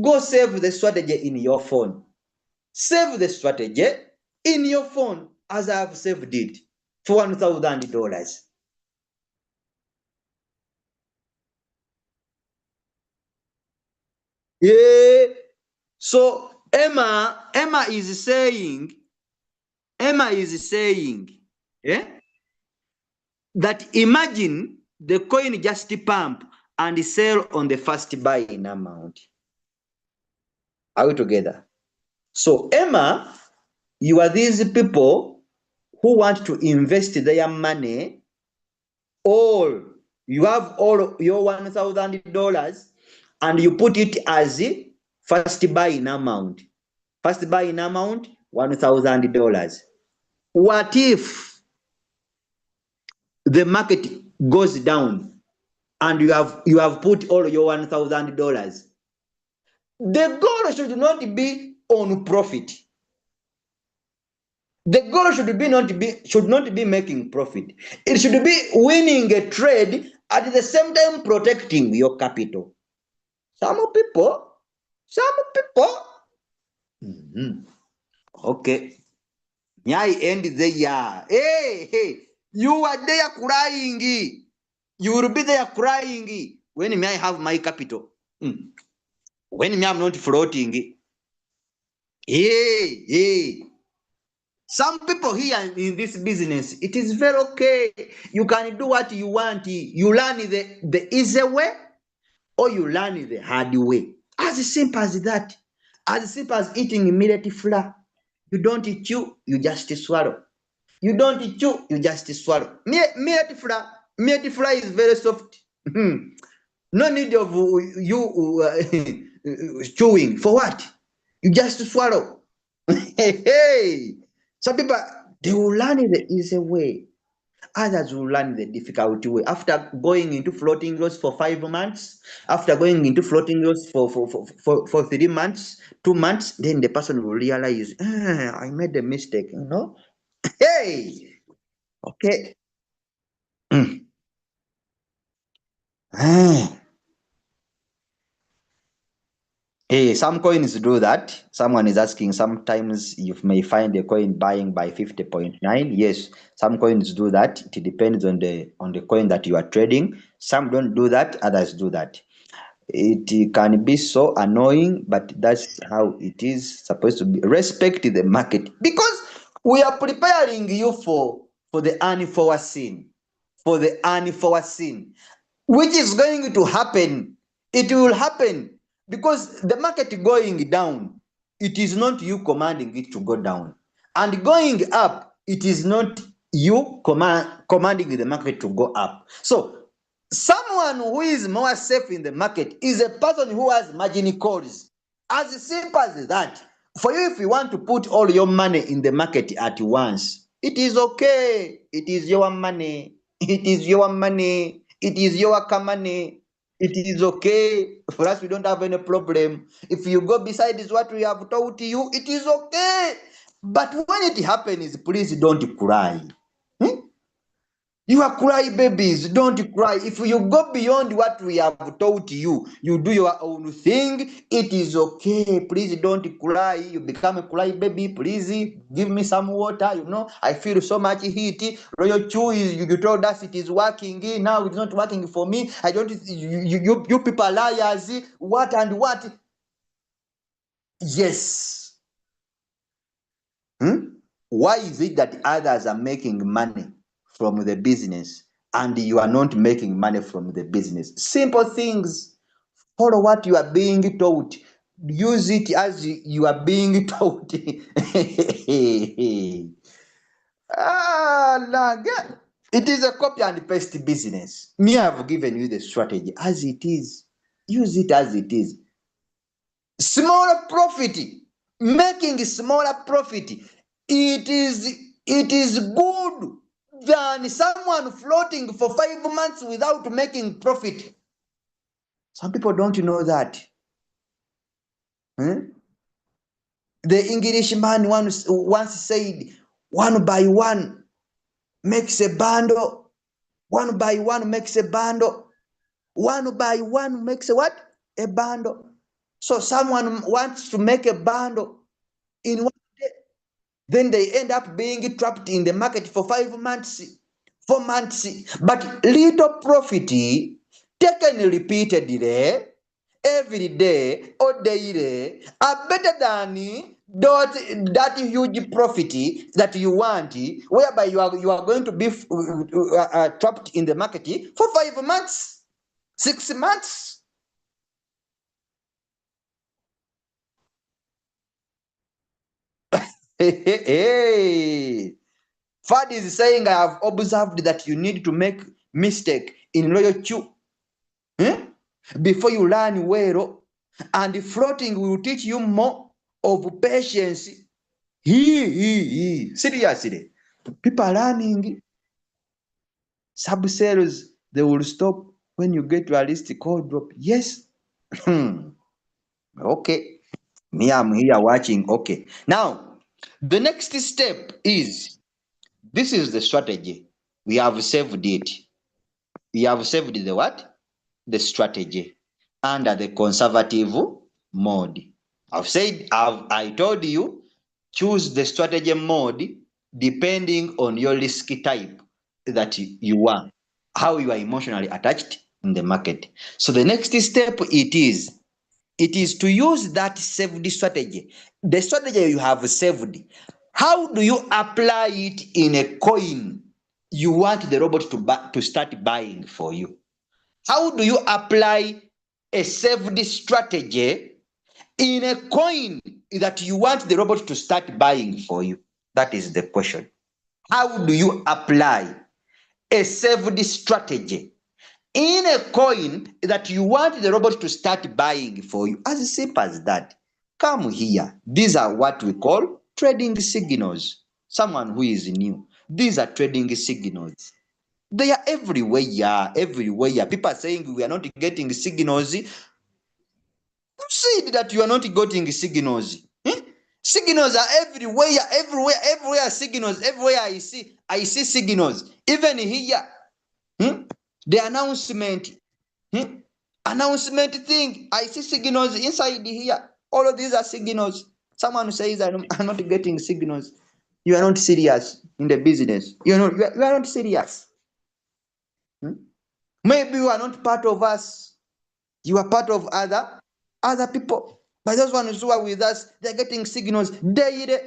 Go save the strategy in your phone. Save the strategy in your phone as I have saved it for $1,000. Yeah. So Emma is saying, yeah, that imagine the coin just pump and sell on the first buying amount. Are we together? So Emma, you are these people who want to invest their money. All you have all your $1,000 and you put it as first buying amount. First buying amount $1,000. What if the market goes down and you have put all your $1,000? The goal should not be on profit. The goal should not be making profit. It should be winning a trade at the same time protecting your capital. Some people. Okay. Nyai end there. Hey, you are there crying. You will be there crying when may I have my capital. When me I'm not floating. Hey. Some people here in this business, it is very okay. You can do what you want. You learn the easy way or you learn the hard way. As simple as that. As simple as eating immediate flour. You don't chew, you just swallow. You don't chew, you just swallow. Immediate flour is very soft. No need of you chewing. For what? You just swallow. Hey. Some people They will learn the easy way. Others will learn the difficult way. After going into floating loss for 5 months, after going into floating loss for 3 months, 2 months, then the person will realize, I made a mistake, you know. Hey, okay. Hey, some coins do that. Someone is asking, sometimes you may find a coin buying by 50.9. Yes, some coins do that. It depends on the coin that you are trading. Some don't do that, others do that. It can be so annoying, but that's how it is supposed to be. Respect the market, because we are preparing you for the unforeseen, which is going to happen. It will happen because the market going down, it is not you commanding it to go down, and going up, it is not you commanding the market to go up. So someone who is more safe in the market is a person who has margin calls. As simple as that. For you, if you want to put all your money in the market at once, it is okay. It is your money. It is your money. It is your money. It is okay. For us, we don't have any problem. If you go beside is what we have told you, it is okay. But when it happens, please don't cry. You are cry babies, don't cry. If you go beyond what we have taught you, you do your own thing, it is okay. Please don't cry. You become a cry baby. Please give me some water. You know, I feel so much heat. Royal Chew, you told us it is working. Now it's not working for me. I don't, you people are liars. What and what? Yes. Why is it that others are making money from the business and you are not making money from the business? Simple things. Follow what you are being taught. Use it as you are being taught. It is a copy and paste business. Me, I have given you the strategy as it is. Use it as it is. Smaller profit, making smaller profit. It is good than someone floating for 5 months without making profit. Some people don't know that. The Englishman once said, 1 by 1 makes a bundle. 1 by 1 makes a bundle. 1 by 1 makes a what? A bundle. So someone wants to make a bundle in 1 day. Then they end up being trapped in the market for 5 months, 4 months. But little profit taken repeatedly, every day or daily, are better than that huge profit that you want, whereby you are going to be trapped in the market for 5 months, 6 months. Hey. Fad is saying, I have observed that you need to make mistake in Royal Chew before you learn well, and floating will teach you more of patience. Seriously, people are learning. Sub-sales, they will stop when you get to a list called drop. Yes. Okay. Me, I'm here watching. Okay. Now, the next step is, this is the strategy. We have saved it. We have saved the what? The strategy under the conservative mode. I told you, choose the strategy mode depending on your risk type that you are, how you are emotionally attached in the market. So the next step it is to use that saved strategy. The strategy you have saved, how do you apply it in a coin you want the robot to start buying for you? How do you apply a saved strategy in a coin that you want the robot to start buying for you? That is the question. How do you apply a saved strategy in a coin that you want the robot to start buying for you? As simple as that. Come here. These are what we call trading signals. someone who is new. These are trading signals. They are everywhere, everywhere. People are saying we are not getting signals. You said that you are not getting signals. Signals are everywhere, everywhere. Signals everywhere. I see signals. Even here, the announcement, announcement thing. I see signals inside here. All of these are signals. Someone says I'm not getting signals. You are not serious in the business. You are not serious. Maybe you are not part of us. You are part of other people. But those ones who are with us, they're getting signals daily.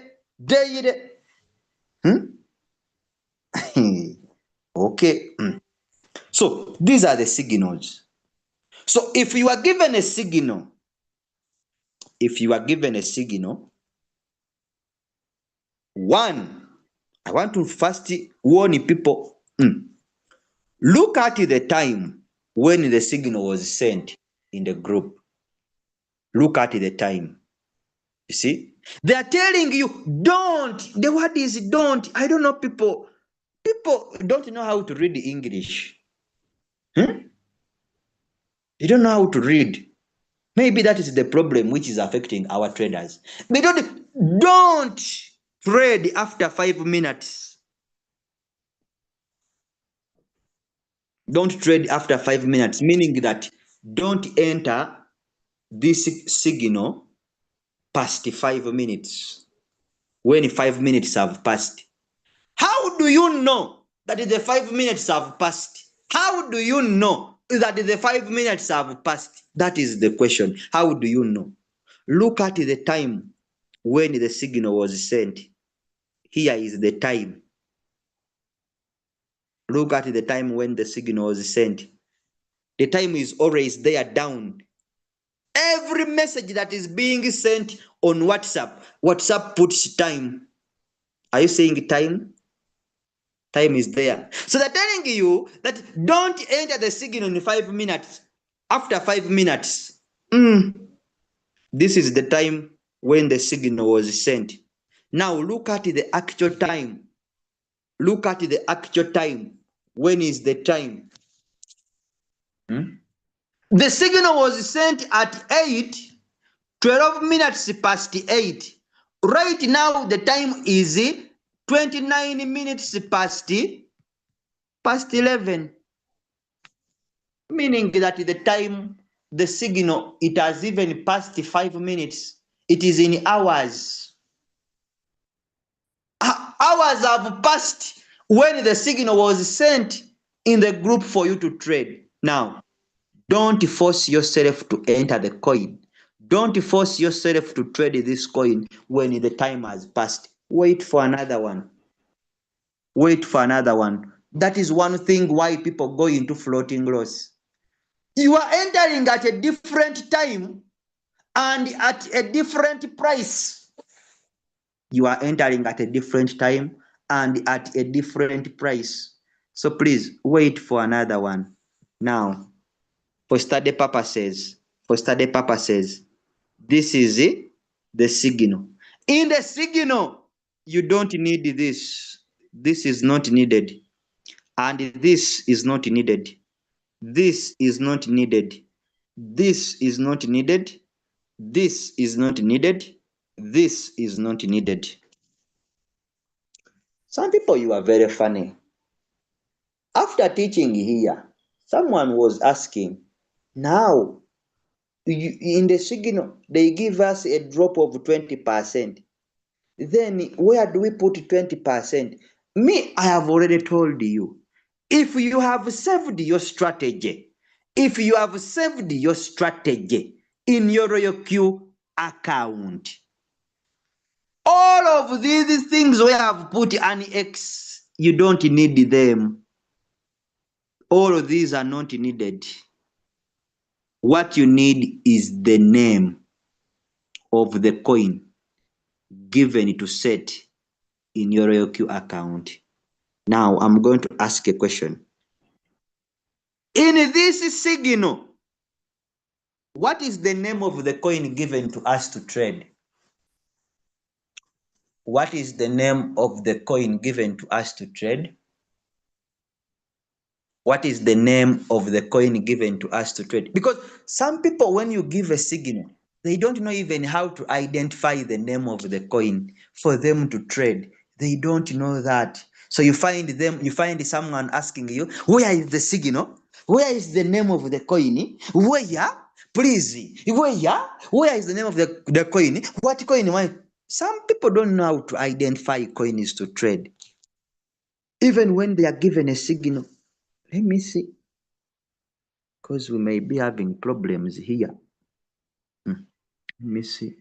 Okay. So these are the signals. So if you are given a signal, one, I want to first warn people. Look at the time when the signal was sent in the group. Look at the time. You see? They are telling you, don't. The word is don't. I don't know, people don't know how to read English. They don't know how to read. Maybe that is the problem which is affecting our traders. They don't trade after 5 minutes. Don't trade after 5 minutes, meaning that don't enter this signal past 5 minutes. When 5 minutes have passed, how do you know that the 5 minutes have passed? How do you know that the 5 minutes have passed? That is the question. How do you know? Look at the time when the signal was sent. Here is the time. Look at the time when the signal was sent. The time is always there down. Every message that is being sent on WhatsApp puts time. Are you saying time? Time is there. So they're telling you that don't enter the signal in 5 minutes. After 5 minutes, this is the time when the signal was sent. Now look at the actual time. Look at the actual time. When is the time? The signal was sent at 12 minutes past 8. Right now, the time is 29 minutes past 11. Meaning that the time, the signal, it has even passed 5 minutes. It is in hours. Hours have passed when the signal was sent in the group for you to trade. Now, don't force yourself to enter the coin. Don't force yourself to trade this coin when the time has passed. Wait for another one. Wait for another one. That is one thing why people go into floating loss. You are entering at a different time and at a different price. You are entering at a different time and at a different price. So please wait for another one. Now, for study purposes, this is the signal. In the signal, you don't need this. This is not needed. And this is not needed. This is not needed. This is not needed. This is not needed. This is not needed. Some people, you are very funny. After teaching here, someone was asking, now, in the signal, they give us a drop of 20%. Then where do we put 20%? Me, I have already told you. If you have saved your strategy, in your RoyalQ account, all of these things we have put an X, you don't need them. All of these are not needed. What you need is the name of the coin given to set in your RoyalQ account. Now I'm going to ask a question. In this signal, what is the name of the coin given to us to trade? what is the name of the coin given to us to trade? What is the name of the coin given to us to trade? Because some people, when you give a signal, they don't know even how to identify the name of the coin for them to trade. They don't know that. So you find someone asking you, where is the signal? Where is the name of the coin? Where? Please. Where is the name of the coin? What coin? Why? Some people don't know how to identify coins to trade. Even when they are given a signal. Let me see. Because we may be having problems here. Let me see.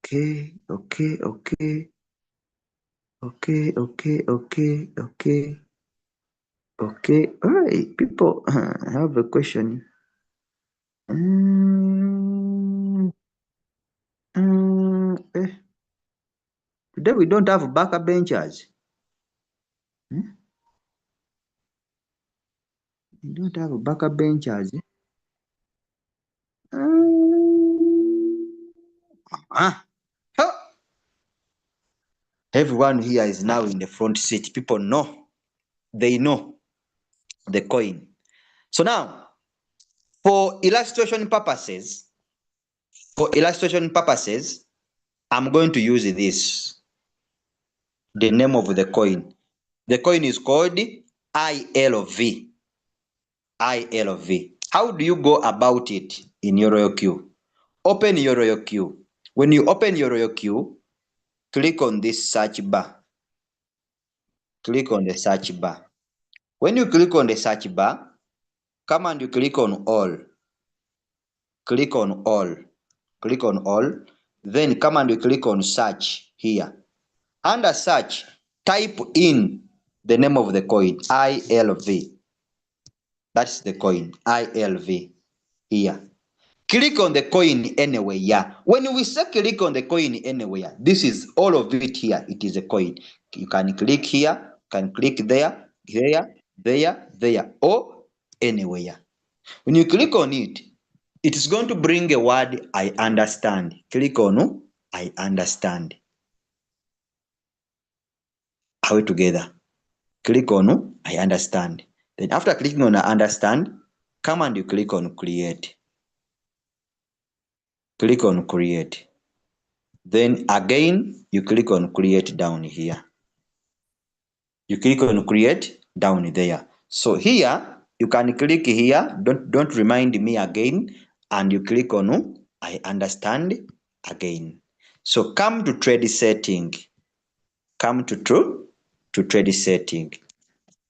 Okay. All right, people, I have a question. Today we don't have backup benchers. We don't have backup benchers. Everyone here is now in the front seat. People know. They know the coin. So now, for illustration purposes, I'm going to use this. The name of the coin. The coin is called ILV. ILV. How do you go about it in your RoyalQ? Open your RoyalQ. When you open your RoyalQ, click on this search bar. Click on the search bar. When you click on the search bar, come and you click on all. Click on all. Click on all. Then come and you click on search here. Under search, type in the name of the coin, ILV. That's the coin, ILV here. Click on the coin anywhere. When we say click on the coin anywhere, this is all of it here. It is a coin. You can click here, can click there, or anywhere. When you click on it, it is going to bring a word, I understand. Click on I understand. Are we together? Click on I understand. Then after clicking on I understand, come and you click on create. Click on create. Then again, you click on create down here. You click on create down there. So here, you can click here, don't remind me again, and you click on I understand again. So come to trade setting. Come to trade setting.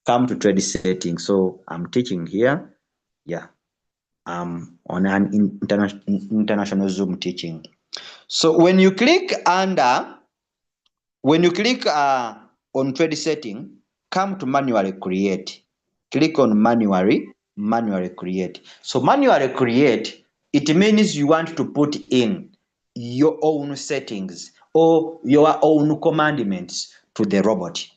Come to trade setting. So I'm teaching here. Yeah. On an international Zoom teaching. So when you click on trade setting, come to manually create. Click on manually create. So manually create, it means you want to put in your own settings or your own commandments to the robot.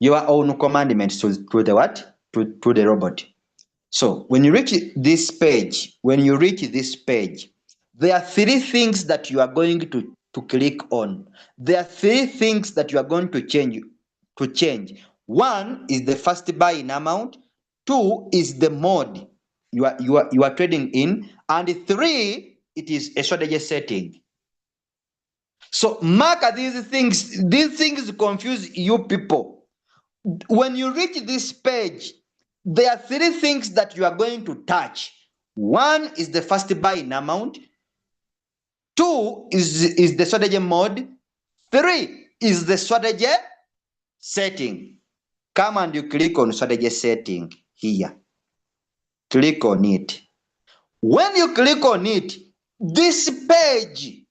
Your own commandments to the what? To the robot. So when you reach this page, there are three things that you are going to click on. There are three things that you are going to change. One is the first buy in amount. Two is the mode you are trading in, and three, it is a strategy setting. So mark these things. These things confuse you people. When you reach this page, there are three things that you are going to touch. One is the first buy in amount. Two is the strategy mode. Three is the strategy setting. Come and you click on strategy setting here. Click on it. When you click on it, this page,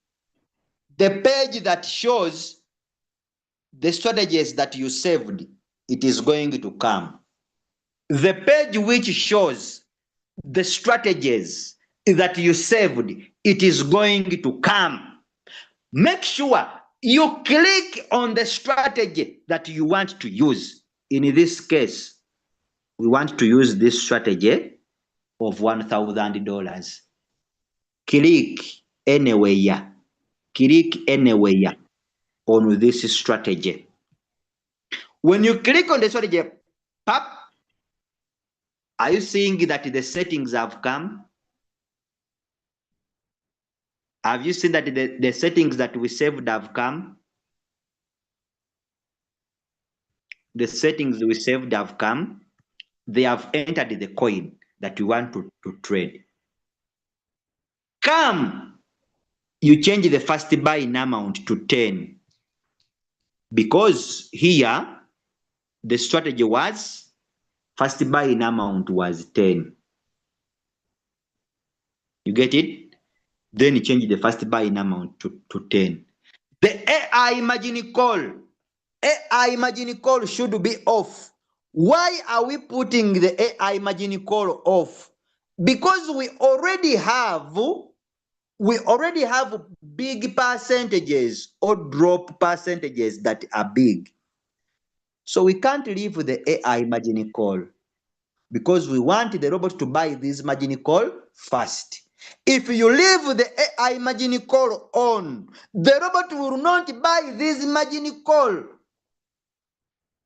the page that shows the strategies that you saved, it is going to come. The page which shows the strategies that you saved, it is going to come. Make sure you click on the strategy that you want to use. In this case, we want to use this strategy of $1,000. Click anywhere. Click anywhere. on this strategy. When you click on the strategy, pop, are you seeing that the settings have come? Have you seen that the settings that we saved have come? The settings we saved have come. They have entered the coin that we want to trade. Come, you change the first buy-in amount to 10. Because here, the strategy was, first buy-in amount was 10. You get it? Then you change the first buy-in amount to 10. The AI margin call should be off. Why are we putting the AI margin call off? Because we already have big percentages or drop percentages that are big. So we can't leave the AI margin call because we want the robot to buy this margin call first. If you leave the AI margin call on, the robot will not buy this margin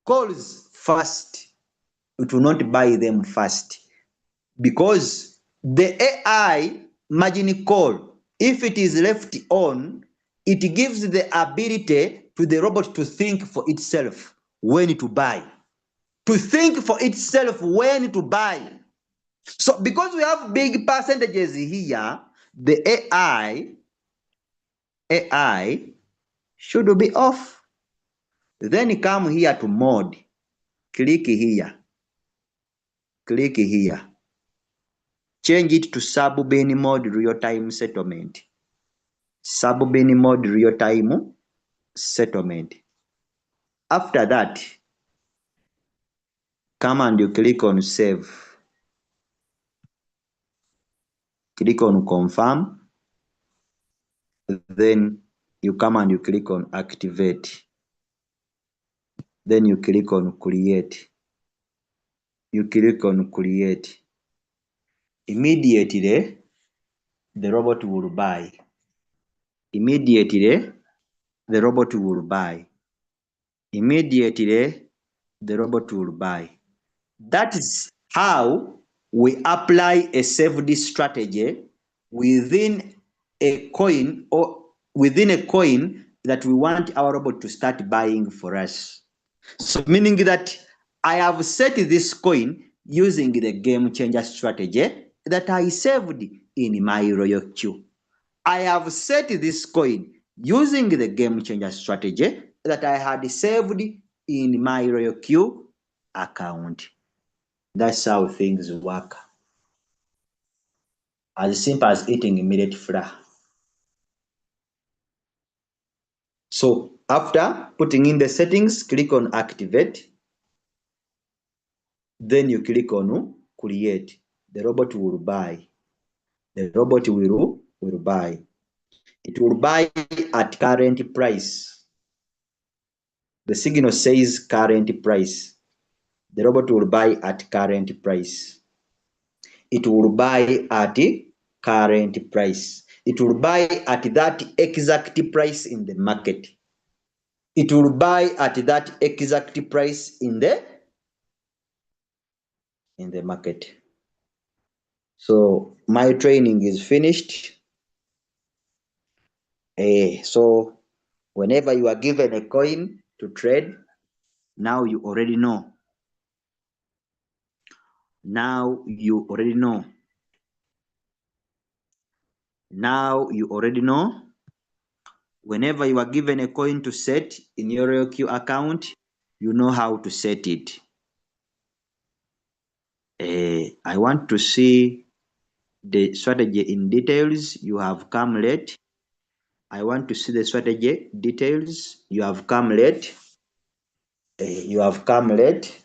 calls first. It will not buy them first because the AI margin call, if it is left on, it gives the ability to the robot to think for itself when to buy. To think for itself when to buy. So because we have big percentages here, the AI should be off. Then come here to mode. Click here. Click here. Change it to sub-bin mode real-time settlement. Sub-bin mode real-time settlement. After that, come and you click on save. Click on confirm. Then you come and you click on activate. Then you click on create. You click on create. Immediately, the robot will buy. Immediately, the robot will buy. Immediately, the robot will buy. That is how we apply a saved strategy within a coin or within a coin that we want our robot to start buying for us. So meaning that I have set this coin using the game changer strategy that I saved in my Royal Q. I have set this coin using the game changer strategy that I had saved in my Royal Q account. That's how things work. As simple as eating immediate flour. So after putting in the settings, click on activate. Then you click on create. The robot will buy. The robot will buy. It will buy at current price. The signal says current price. The robot will buy at current price. It will buy at current price. It will buy at that exact price in the market. It will buy at that exact price in the market. So my training is finished. So whenever you are given a coin to trade, now you already know. Now you already know. Now you already know. Whenever you are given a coin to set in your RealQ account, you know how to set it. I want to see the strategy in details. You have come late. I want to see the strategy details. You have come late. You have come late.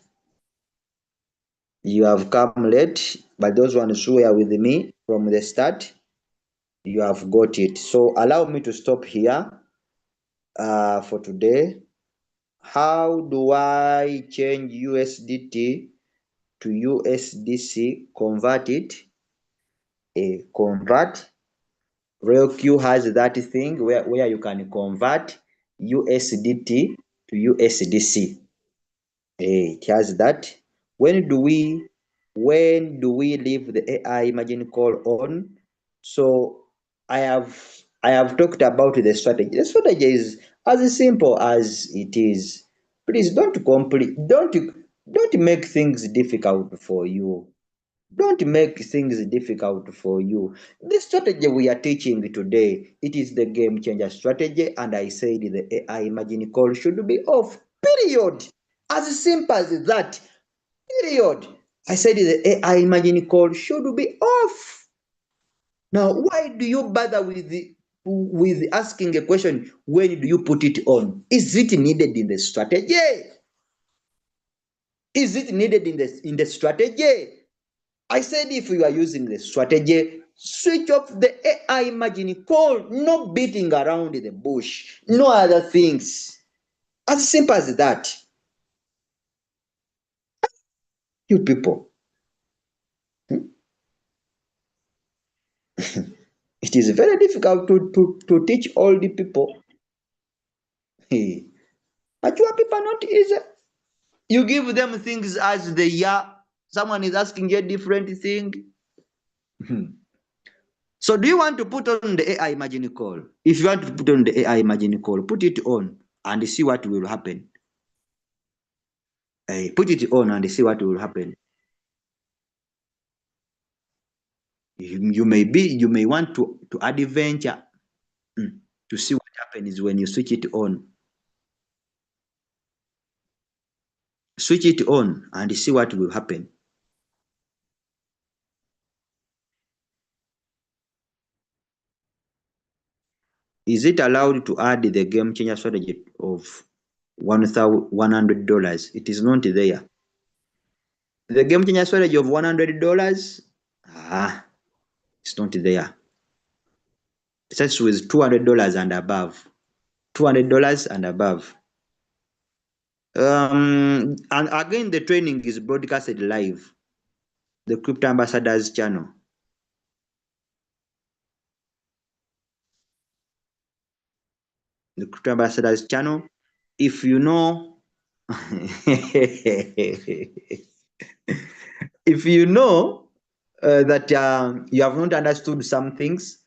You have come late. But those ones who were with me from the start, you have got it. So allow me to stop here for today. How do I change USDT to USDC? Convert it. Convert. RealQ has that thing where you can convert USDT to USDC. It has that. When do we leave the AI margin call on? So I have talked about the strategy. The strategy is as simple as it is. Please don't make things difficult for you. Don't make things difficult for you. The strategy we are teaching today, it is the game changer strategy, and I said the AI margin call should be off. Period. As simple as that. Period. I said the AI margin call should be off. Now, why do you bother with asking a question? When do you put it on? Is it needed in the strategy? Is it needed in the strategy? I said if you are using the strategy, switch off the AI margin call, no beating around the bush, no other things. As simple as that. You people. It is very difficult to teach all the people. Hey, mature people are not easy. You give them things as they are. Someone is asking you a different thing. So do you want to put on the AI margin call? If you want to put on the AI margin call, put it on and see what will happen. Put it on and see what will happen. You may want to add a venture to see what happens when you switch it on. Switch it on and see what will happen. Is it allowed to add the game changer strategy of $100? It is not there. The game changer strategy of $100, it's not there. It starts with $200 and above. $200 and above. And again, the training is broadcasted live. The Crypto Ambassadors channel. The Crypto Ambassadors channel. If you know, if you know that you have not understood some things,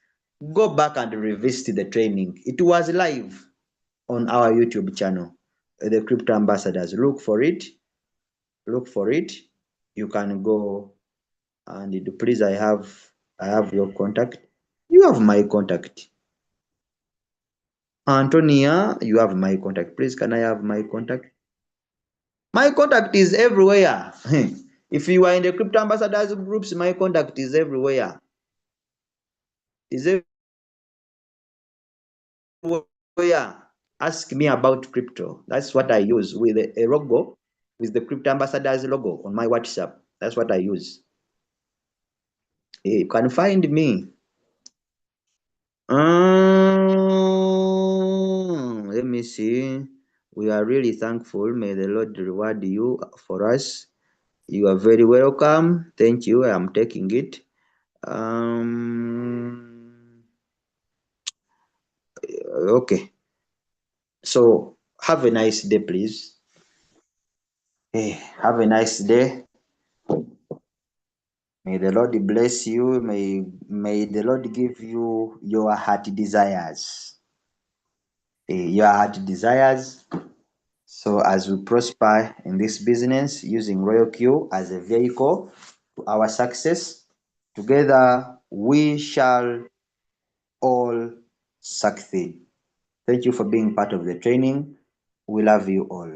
go back and revisit the training. It was live on our YouTube channel, the Crypto Ambassadors. Look for it. Look for it. You can go and please, I have your contact. You have my contact. Antonia, you have my contact. Please, can I have my contact? My contact is everywhere. If you are in the Crypto Ambassadors groups, my contact is everywhere. Is everywhere. Ask me about crypto. That's what I use with a logo, with the Crypto Ambassadors logo on my WhatsApp. That's what I use. You can find me. Let me see. We are really thankful. May the Lord reward you for us. You are very welcome. Thank you. I am taking it. Okay. So have a nice day, please. Hey, have a nice day. May the Lord bless you. May the Lord give you your heart desires. Your heart desires. So as we prosper in this business using Royal Q as a vehicle to our success, together we shall all succeed. Thank you for being part of the training. We love you all.